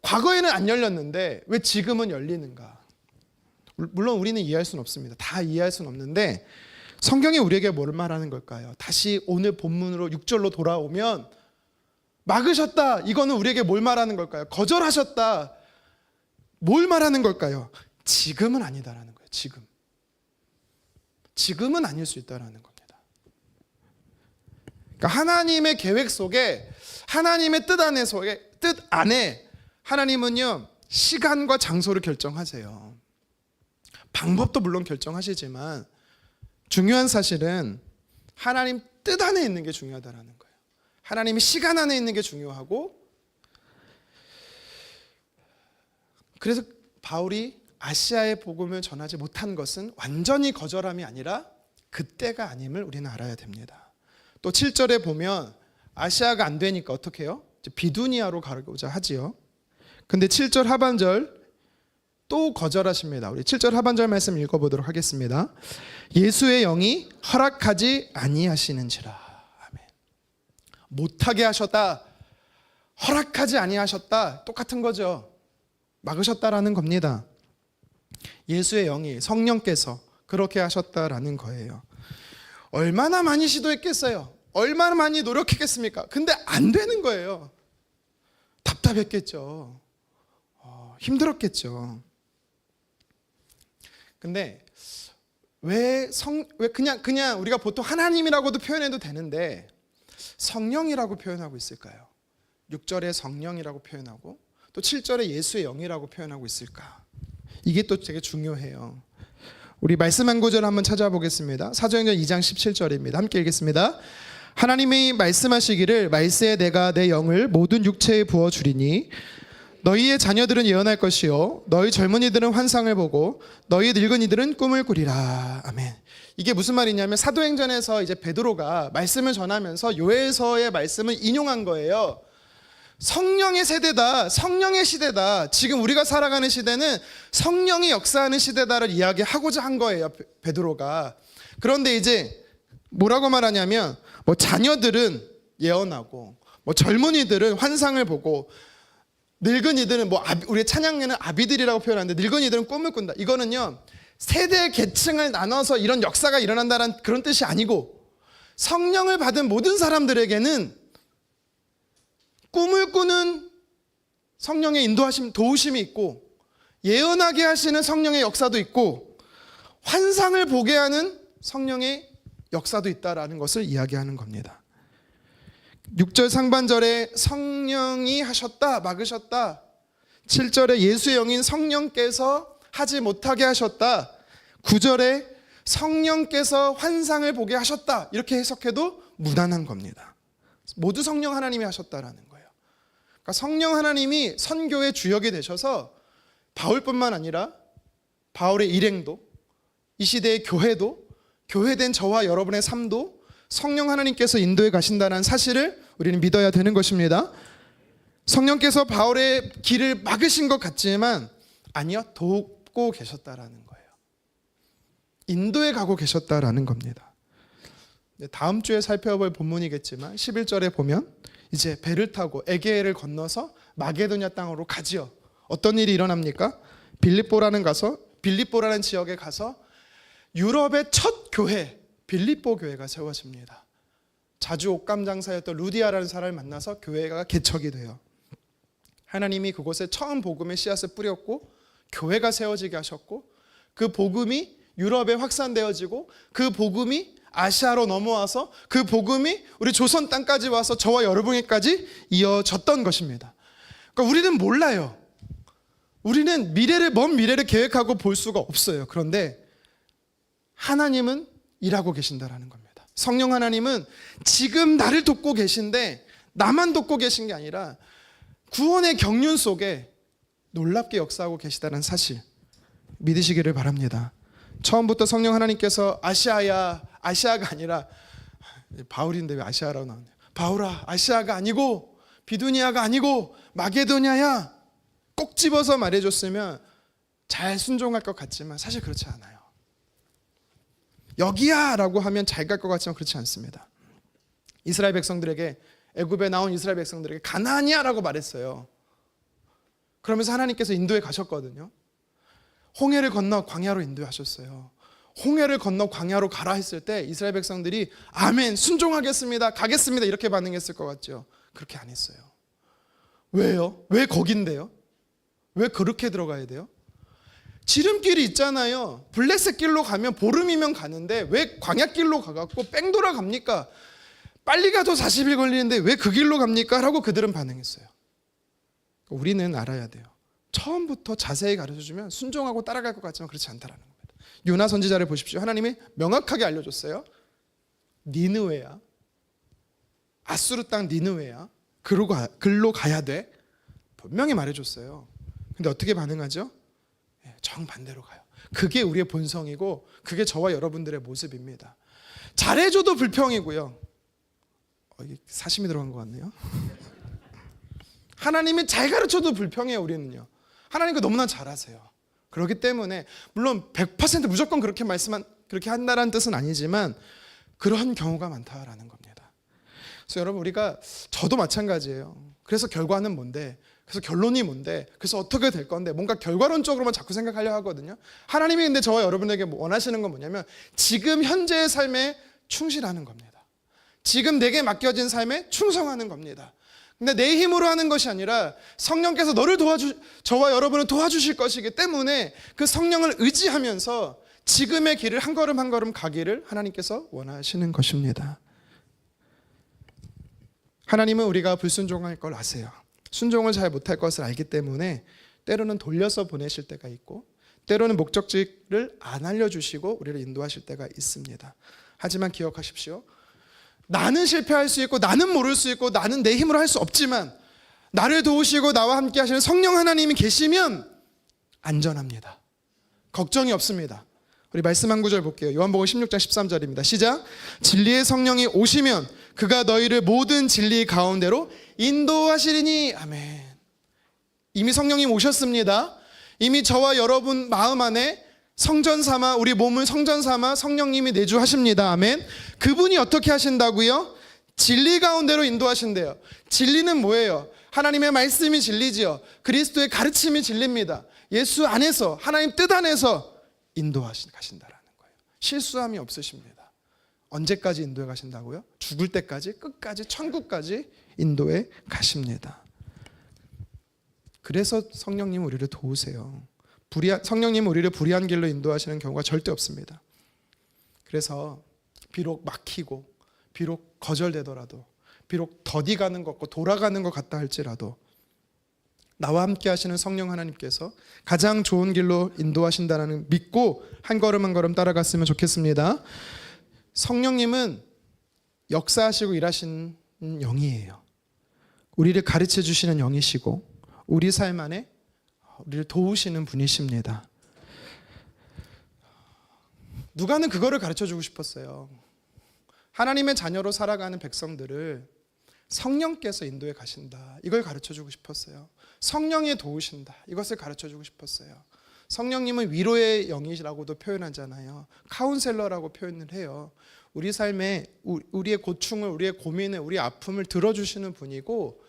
과거에는 안 열렸는데 왜 지금은 열리는가? 물론 우리는 이해할 수는 없습니다. 다 이해할 수는 없는데 성경이 우리에게 뭘 말하는 걸까요? 다시 오늘 본문으로 6절로 돌아오면 막으셨다. 이거는 우리에게 뭘 말하는 걸까요? 거절하셨다. 뭘 말하는 걸까요? 지금은 아니다라는 거예요. 지금은 아닐 수 있다라는 겁니다. 그러니까 하나님의 계획 속에, 하나님의 뜻 안에 하나님은요 시간과 장소를 결정하세요. 방법도 물론 결정하시지만 중요한 사실은 하나님 뜻 안에 있는 게 중요하다라는 거예요. 하나님의 시간 안에 있는 게 중요하고, 그래서 바울이 아시아의 복음을 전하지 못한 것은 완전히 거절함이 아니라 그때가 아님을 우리는 알아야 됩니다. 또 7절에 보면 아시아가 안 되니까 어떻게 해요? 비두니아로 가고자 하지요. 근데 7절 하반절 또 거절하십니다. 우리 7절 하반절 말씀 읽어보도록 하겠습니다. 예수의 영이 허락하지 아니하시는지라. 아멘. 못하게 하셨다, 허락하지 아니하셨다, 똑같은 거죠. 막으셨다라는 겁니다. 예수의 영이, 성령께서 그렇게 하셨다라는 거예요. 얼마나 많이 시도했겠어요? 얼마나 많이 노력했겠습니까? 근데 안 되는 거예요. 답답했겠죠. 힘들었겠죠. 근데 왜 그냥 우리가 보통 하나님이라고도 표현해도 되는데 성령이라고 표현하고 있을까요? 6절에 성령이라고 표현하고 또 7절에 예수의 영이라고 표현하고 있을까? 이게 또 되게 중요해요. 우리 말씀 한 구절 한번 찾아보겠습니다. 사도행전 2장 17절입니다. 함께 읽겠습니다. 하나님이 말씀하시기를 말세에 내가 내 영을 모든 육체에 부어주리니 너희의 자녀들은 예언할 것이요 너희 젊은이들은 환상을 보고 너희 늙은이들은 꿈을 꾸리라. 아멘. 이게 무슨 말이냐면 사도행전에서 이제 베드로가 말씀을 전하면서 요엘서의 말씀을 인용한 거예요. 성령의 세대다, 성령의 시대다. 지금 우리가 살아가는 시대는 성령이 역사하는 시대다를 이야기하고자 한 거예요, 베드로가. 그런데 이제 뭐라고 말하냐면 자녀들은 예언하고 젊은이들은 환상을 보고 늙은이들은 우리 찬양에는 아비들이라고 표현하는데 늙은이들은 꿈을 꾼다. 이거는요 세대 계층을 나눠서 이런 역사가 일어난다는 그런 뜻이 아니고 성령을 받은 모든 사람들에게는 꿈을 꾸는 성령의 인도하심, 도우심이 있고 예언하게 하시는 성령의 역사도 있고 환상을 보게 하는 성령의 역사도 있다라는 것을 이야기하는 겁니다. 6절 상반절에 성령이 하셨다, 막으셨다. 7절에 예수의 영인 성령께서 하지 못하게 하셨다. 9절에 성령께서 환상을 보게 하셨다. 이렇게 해석해도 무난한 겁니다. 모두 성령 하나님이 하셨다라는 거예요. 그러니까 성령 하나님이 선교의 주역이 되셔서 바울뿐만 아니라 바울의 일행도, 이 시대의 교회도, 교회된 저와 여러분의 삶도 성령 하나님께서 인도해 가신다는 사실을 우리는 믿어야 되는 것입니다. 성령께서 바울의 길을 막으신 것 같지만 아니요, 돕고 계셨다라는 거예요. 인도해 가고 계셨다라는 겁니다. 다음 주에 살펴볼 본문이겠지만 11절에 보면 이제 배를 타고 에게해를 건너서 마게도냐 땅으로 가지요. 어떤 일이 일어납니까? 빌립보라는 지역에 가서 유럽의 첫 교회, 빌립보 교회가 세워집니다. 자주 옷감 장사였던 루디아라는 사람을 만나서 교회가 개척이 돼요. 하나님이 그곳에 처음 복음의 씨앗을 뿌렸고 교회가 세워지게 하셨고 그 복음이 유럽에 확산되어지고 그 복음이 아시아로 넘어와서 그 복음이 우리 조선 땅까지 와서 저와 여러분에게까지 이어졌던 것입니다. 그러니까 우리는 몰라요. 우리는 먼 미래를 계획하고 볼 수가 없어요. 그런데 하나님은 일하고 계신다라는 겁니다. 성령 하나님은 지금 나를 돕고 계신데 나만 돕고 계신 게 아니라 구원의 경륜 속에 놀랍게 역사하고 계시다는 사실 믿으시기를 바랍니다. 처음부터 성령 하나님께서 아시아가 아니라 바울인데 왜 아시아라고 나오네요. 바울아, 아시아가 아니고 비두니아가 아니고 마게도냐야. 꼭 집어서 말해줬으면 잘 순종할 것 같지만 사실 그렇지 않아요. 여기야 라고 하면 잘 갈 것 같지만 그렇지 않습니다. 이스라엘 백성들에게, 애굽에 나온 이스라엘 백성들에게 가나안이야 라고 말했어요. 그러면서 하나님께서 인도에 가셨거든요. 홍해를 건너 광야로 인도하셨어요. 홍해를 건너 광야로 가라 했을 때 이스라엘 백성들이 아멘, 순종하겠습니다, 가겠습니다 이렇게 반응했을 것 같죠. 그렇게 안 했어요. 왜요? 왜 거긴데요? 왜 그렇게 들어가야 돼요? 지름길이 있잖아요. 블레셋 길로 가면 보름이면 가는데 왜 광야길로 가갖고 뺑 돌아갑니까? 빨리 가도 40일 걸리는데 왜 그 길로 갑니까? 라고 그들은 반응했어요. 우리는 알아야 돼요. 처음부터 자세히 가르쳐주면 순종하고 따라갈 것 같지만 그렇지 않다라는 겁니다. 요나 선지자를 보십시오. 하나님이 명확하게 알려줬어요. 니느웨야, 아수르 땅 니느웨야, 글로 가야 돼. 분명히 말해줬어요. 근데 어떻게 반응하죠? 정반대로 가요. 그게 우리의 본성이고 그게 저와 여러분들의 모습입니다. 잘해줘도 불평이고요. 이게 사심이 들어간 것 같네요. 하나님이 잘 가르쳐도 불평해요. 우리는요. 하나님께 너무나 잘하세요. 그렇기 때문에 물론 100% 무조건 그렇게 한다라는 뜻은 아니지만 그런 경우가 많다라는 겁니다. 그래서 여러분, 우리가 저도 마찬가지예요. 그래서 결과는 뭔데? 그래서 결론이 뭔데? 그래서 어떻게 될 건데? 뭔가 결과론적으로만 자꾸 생각하려 하거든요. 하나님이 근데 저와 여러분에게 원하시는 건 뭐냐면 지금 현재의 삶에 충실하는 겁니다. 지금 내게 맡겨진 삶에 충성하는 겁니다. 근데 내 힘으로 하는 것이 아니라 성령께서 저와 여러분을 도와주실 것이기 때문에 그 성령을 의지하면서 지금의 길을 한 걸음 한 걸음 가기를 하나님께서 원하시는 것입니다. 하나님은 우리가 불순종할 걸 아세요. 순종을 잘 못할 것을 알기 때문에 때로는 돌려서 보내실 때가 있고 때로는 목적지를 안 알려주시고 우리를 인도하실 때가 있습니다. 하지만 기억하십시오. 나는 실패할 수 있고 나는 모를 수 있고 나는 내 힘으로 할 수 없지만 나를 도우시고 나와 함께 하시는 성령 하나님이 계시면 안전합니다. 걱정이 없습니다. 우리 말씀 한 구절 볼게요. 요한복음 16장 13절입니다. 시작. 진리의 성령이 오시면 그가 너희를 모든 진리 가운데로 인도하시리니. 아멘. 이미 성령님 오셨습니다. 이미 저와 여러분 마음 안에 성전 삼아, 우리 몸을 성전 삼아 성령님이 내주하십니다. 아멘. 그분이 어떻게 하신다고요? 진리 가운데로 인도하신대요. 진리는 뭐예요? 하나님의 말씀이 진리지요. 그리스도의 가르침이 진리입니다. 예수 안에서, 하나님 뜻 안에서 가신다라는 거예요. 실수함이 없으십니다. 언제까지 인도해 가신다고요? 죽을 때까지, 끝까지, 천국까지 인도해 가십니다. 그래서 성령님은 우리를 도우세요. 성령님은 우리를 불의한 길로 인도하시는 경우가 절대 없습니다. 그래서 비록 막히고 비록 거절되더라도 비록 더디 가는 것 같고 돌아가는 것 같다 할지라도 나와 함께 하시는 성령 하나님께서 가장 좋은 길로 인도하신다는 믿고 한 걸음 한 걸음 따라갔으면 좋겠습니다. 성령님은 역사하시고 일하시는 영이에요. 우리를 가르쳐 주시는 영이시고 우리 삶 안에 우리를 도우시는 분이십니다. 누가는 그거를 가르쳐주고 싶었어요. 하나님의 자녀로 살아가는 백성들을 성령께서 인도해 가신다. 이걸 가르쳐주고 싶었어요. 성령이 도우신다. 이것을 가르쳐주고 싶었어요. 성령님은 위로의 영이라고도 표현하잖아요. 카운셀러라고 표현을 해요. 우리 삶에 우리의 고충을, 우리의 고민을, 우리의 아픔을 들어주시는 분이고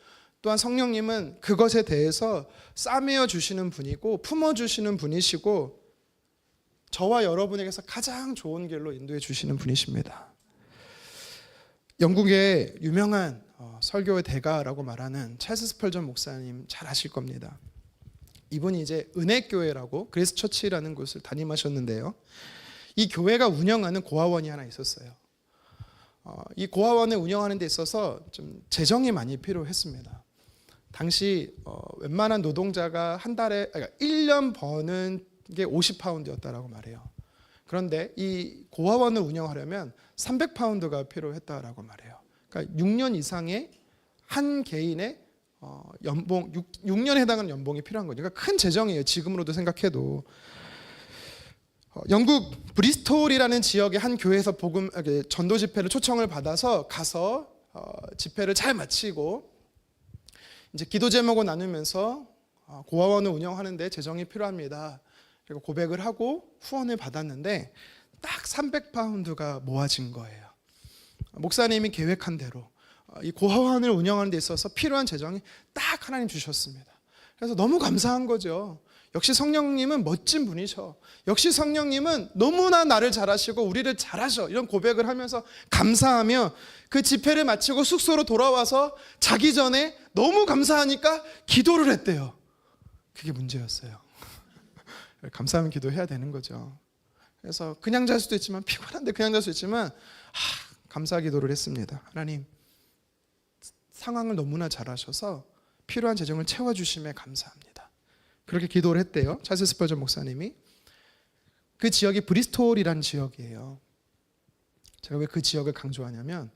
또한 성령님은 그것에 대해서 싸매어 주시는 분이고 품어주시는 분이시고 저와 여러분에게서 가장 좋은 길로 인도해 주시는 분이십니다. 영국의 유명한 설교의 대가라고 말하는 찰스 스펄전 목사님 잘 아실 겁니다. 이분이 이제 은혜교회라고 그레이스 처치라는 곳을 담임하셨는데요. 이 교회가 운영하는 고아원이 하나 있었어요. 이 고아원을 운영하는 데 있어서 좀 재정이 많이 필요했습니다. 당시 웬만한 노동자가 한 달에, 그러니까 1년 버는 게 50파운드였다라고 말해요. 그런데 이 고아원을 운영하려면 300파운드가 필요했다라고 말해요. 그러니까 6년 이상의 한 개인의 연봉, 6년에 해당하는 연봉이 필요한 거죠. 그러니까 큰 재정이에요. 지금으로도 생각해도. 영국 브리스톨이라는 지역의 한 교회에서 전도 집회를 초청을 받아서 가서 집회를 잘 마치고 이제 기도 제목을 나누면서 고아원을 운영하는데 재정이 필요합니다. 그리고 고백을 하고 후원을 받았는데 딱 300파운드가 모아진 거예요. 목사님이 계획한 대로 이 고아원을 운영하는 데 있어서 필요한 재정이 딱 하나님 주셨습니다. 그래서 너무 감사한 거죠. 역시 성령님은 멋진 분이셔. 역시 성령님은 너무나 나를 잘하시고 우리를 잘하셔. 이런 고백을 하면서 감사하며 그 집회를 마치고 숙소로 돌아와서 자기 전에 너무 감사하니까 기도를 했대요. 그게 문제였어요. 감사하면 기도해야 되는 거죠. 그래서 그냥 잘 수도 있지만, 피곤한데 그냥 잘 수 있지만 감사 기도를 했습니다. 하나님, 상황을 너무나 잘하셔서 필요한 재정을 채워주심에 감사합니다. 그렇게 기도를 했대요. 찰스 스펄전 목사님이. 그 지역이 브리스톨이라는 지역이에요. 제가 왜 그 지역을 강조하냐면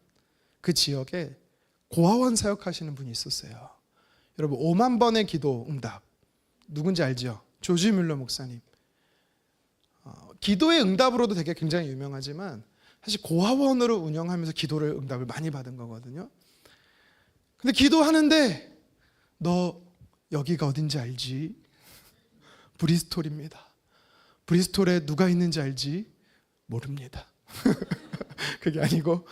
그 지역에 고아원 사역하시는 분이 있었어요. 여러분, 5만 번의 기도 응답 누군지 알죠? 조지 뮬러 목사님. 기도의 응답으로도 되게 굉장히 유명하지만 사실 고아원으로 운영하면서 기도를 응답을 많이 받은 거거든요. 근데 기도하는데 너 여기가 어딘지 알지? 브리스톨입니다. 브리스톨에 누가 있는지 알지? 모릅니다. 그게 아니고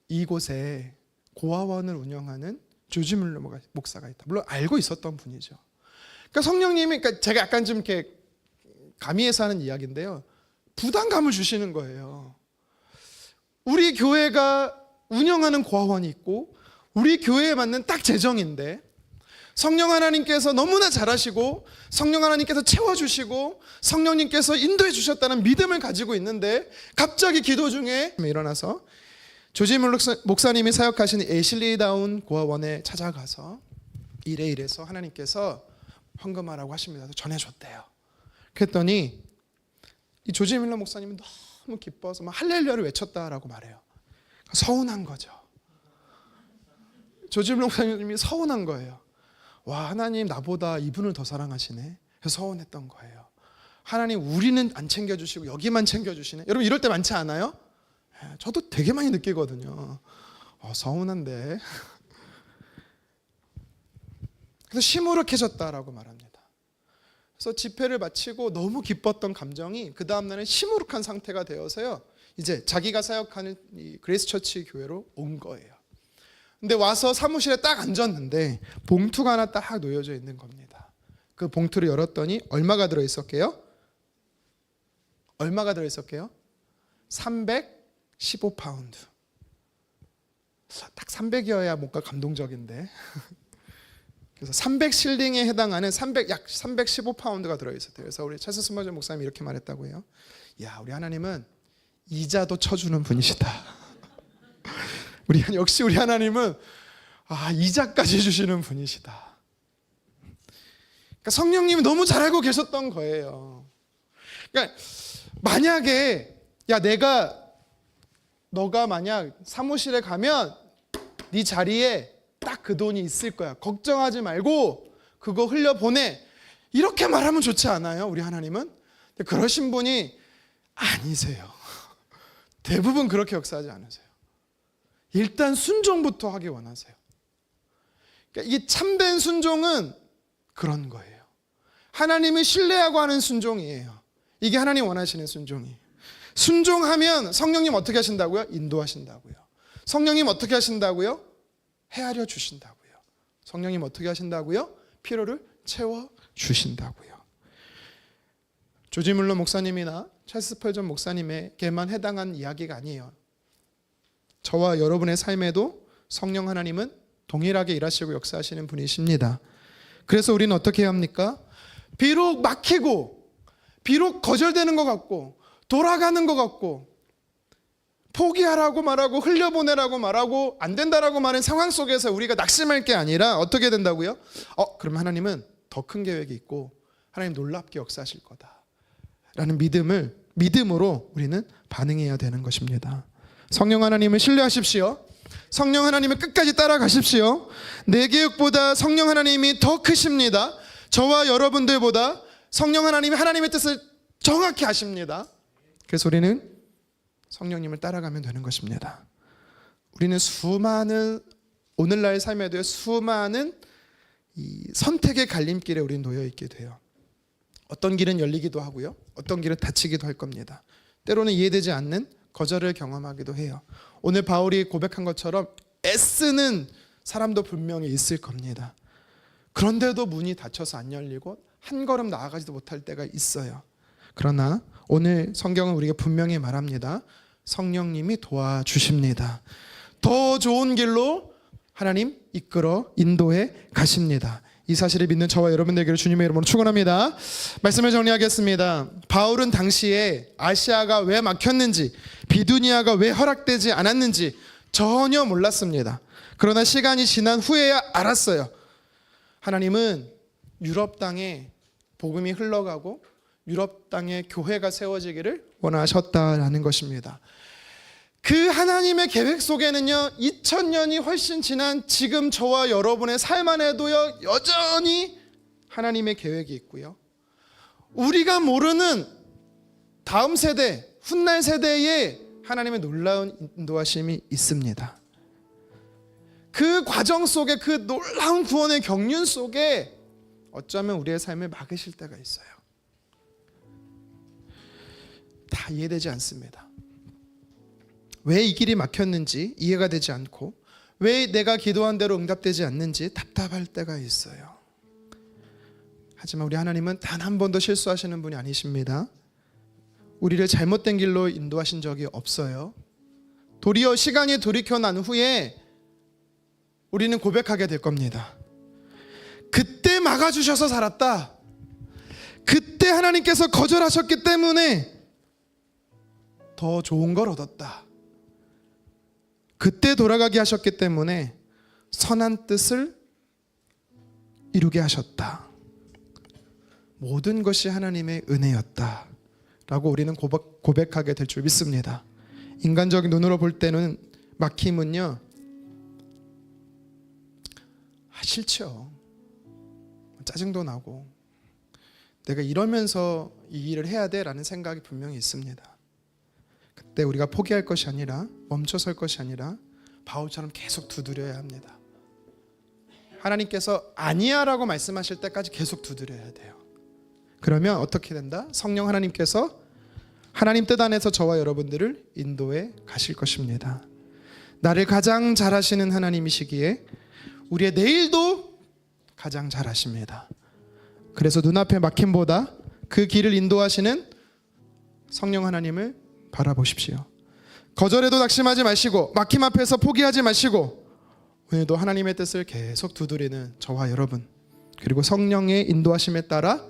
이곳에 고아원을 운영하는 조지 뮬러 목사가 있다. 물론 알고 있었던 분이죠. 그러니까 성령님이, 그러니까 제가 약간 좀 이렇게 가미해서 하는 이야기인데요, 부담감을 주시는 거예요. 우리 교회가 운영하는 고아원이 있고 우리 교회에 맞는 딱 재정인데 성령 하나님께서 너무나 잘하시고 성령 하나님께서 채워주시고 성령님께서 인도해 주셨다는 믿음을 가지고 있는데 갑자기 기도 중에 일어나서 조지 뮬러 목사님이 사역하시는 애슐리다운 고아원에 찾아가서 이래서 하나님께서 헌금하라고 하십니다. 전해줬대요. 그랬더니 이 조지 뮬러 목사님은 너무 기뻐서 막 할렐루야를 외쳤다라고 말해요. 서운한 거죠. 조지 뮬러 목사님이 서운한 거예요. 와, 하나님 나보다 이분을 더 사랑하시네. 그래서 서운했던 거예요. 하나님 우리는 안 챙겨주시고 여기만 챙겨주시네. 여러분 이럴 때 많지 않아요? 저도 되게 많이 느끼거든요. 서운한데. 그래서 시무룩해졌다라고 말합니다. 그래서 집회를 마치고 너무 기뻤던 감정이 그 다음날은 시무룩한 상태가 되어서요, 이제 자기가 사역하는 이 그레이스 처치 교회로 온 거예요. 근데 와서 사무실에 딱 앉았는데 봉투가 하나 딱 놓여져 있는 겁니다. 그 봉투를 열었더니 얼마가 들어있었게요? 얼마가 들어있었게요? 315파운드. 딱 300이어야 뭔가 감동적인데. 그래서 300실링에 해당하는 약 315파운드가 들어있었대요. 그래서 우리 찰스 스펄전 목사님이 이렇게 말했다고 해요. 야, 우리 하나님은 이자도 쳐주는 분이시다. 역시 우리 하나님은 이자까지 주시는 분이시다. 그러니까 성령님이 너무 잘 알고 계셨던 거예요. 그러니까 만약에 너가 만약 사무실에 가면 네 자리에 딱 그 돈이 있을 거야. 걱정하지 말고 그거 흘려보내. 이렇게 말하면 좋지 않아요? 우리 하나님은? 근데 그러신 분이 아니세요. 대부분 그렇게 역사하지 않으세요. 일단 순종부터 하기 원하세요. 그러니까 이 참된 순종은 그런 거예요. 하나님을 신뢰하고 하는 순종이에요. 이게 하나님 원하시는 순종이에요. 순종하면 성령님 어떻게 하신다고요? 인도하신다고요. 성령님 어떻게 하신다고요? 헤아려 주신다고요. 성령님 어떻게 하신다고요? 필요를 채워 주신다고요. 조지 뮬러 목사님이나 찰스 스펄전 목사님에게만 해당한 이야기가 아니에요. 저와 여러분의 삶에도 성령 하나님은 동일하게 일하시고 역사하시는 분이십니다. 그래서 우리는 어떻게 해야 합니까? 비록 막히고 비록 거절되는 것 같고 돌아가는 것 같고 포기하라고 말하고 흘려보내라고 말하고 안 된다라고 말하는 상황 속에서 우리가 낙심할 게 아니라 어떻게 된다고요? 그럼 하나님은 더 큰 계획이 있고 하나님 놀랍게 역사하실 거다라는 믿음으로 우리는 반응해야 되는 것입니다. 성령 하나님을 신뢰하십시오. 성령 하나님을 끝까지 따라가십시오. 내 계획보다 성령 하나님이 더 크십니다. 저와 여러분들보다 성령 하나님이 하나님의 뜻을 정확히 아십니다. 그래서 우리는 성령님을 따라가면 되는 것입니다. 우리는 오늘날 삶에도 수많은 이 선택의 갈림길에 우리는 놓여 있게 돼요. 어떤 길은 열리기도 하고요, 어떤 길은 닫히기도 할 겁니다. 때로는 이해되지 않는 거절을 경험하기도 해요. 오늘 바울이 고백한 것처럼 애쓰는 사람도 분명히 있을 겁니다. 그런데도 문이 닫혀서 안 열리고 한 걸음 나아가지도 못할 때가 있어요. 그러나 오늘 성경은 우리에게 분명히 말합니다. 성령님이 도와주십니다. 더 좋은 길로 하나님 이끌어 인도해 가십니다. 이 사실을 믿는 저와 여러분들에게 주님의 이름으로 축원합니다. 말씀을 정리하겠습니다. 바울은 당시에 아시아가 왜 막혔는지, 비두니아가 왜 허락되지 않았는지 전혀 몰랐습니다. 그러나 시간이 지난 후에야 알았어요. 하나님은 유럽 땅에 복음이 흘러가고 유럽 땅에 교회가 세워지기를 원하셨다라는 것입니다. 그 하나님의 계획 속에는요, 2000년이 훨씬 지난 지금 저와 여러분의 삶 안에도요, 여전히 하나님의 계획이 있고요, 우리가 모르는 다음 세대, 훗날 세대에 하나님의 놀라운 인도하심이 있습니다. 그 과정 속에, 그 놀라운 구원의 경륜 속에 어쩌면 우리의 삶을 막으실 때가 있어요. 다 이해되지 않습니다. 왜 이 길이 막혔는지 이해가 되지 않고, 왜 내가 기도한 대로 응답되지 않는지 답답할 때가 있어요. 하지만 우리 하나님은 단 한 번도 실수하시는 분이 아니십니다. 우리를 잘못된 길로 인도하신 적이 없어요. 도리어 시간이 돌이켜 난 후에 우리는 고백하게 될 겁니다. 그때 막아주셔서 살았다. 그때 하나님께서 거절하셨기 때문에 더 좋은 걸 얻었다. 그때 돌아가게 하셨기 때문에 선한 뜻을 이루게 하셨다. 모든 것이 하나님의 은혜였다 라고 우리는 고백하게 될 줄 믿습니다. 인간적인 눈으로 볼 때는 막힘은요, 싫죠. 짜증도 나고 내가 이러면서 이 일을 해야 돼 라는 생각이 분명히 있습니다. 그때 우리가 포기할 것이 아니라, 멈춰설 것이 아니라 바울처럼 계속 두드려야 합니다. 하나님께서 아니야 라고 말씀하실 때까지 계속 두드려야 돼요. 그러면 어떻게 된다? 성령 하나님께서 하나님 뜻 안에서 저와 여러분들을 인도해 가실 것입니다. 나를 가장 잘 아시는 하나님이시기에 우리의 내일도 가장 잘 아십니다. 그래서 눈앞에 막힘보다 그 길을 인도하시는 성령 하나님을 바라보십시오. 거절에도 낙심하지 마시고, 막힘 앞에서 포기하지 마시고, 오늘도 하나님의 뜻을 계속 두드리는 저와 여러분, 그리고 성령의 인도하심에 따라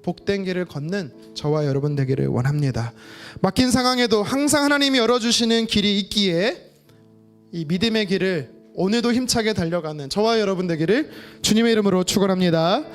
복된 길을 걷는 저와 여러분 되기를 원합니다. 막힌 상황에도 항상 하나님이 열어주시는 길이 있기에 이 믿음의 길을 오늘도 힘차게 달려가는 저와 여러분 되기를 주님의 이름으로 축원합니다.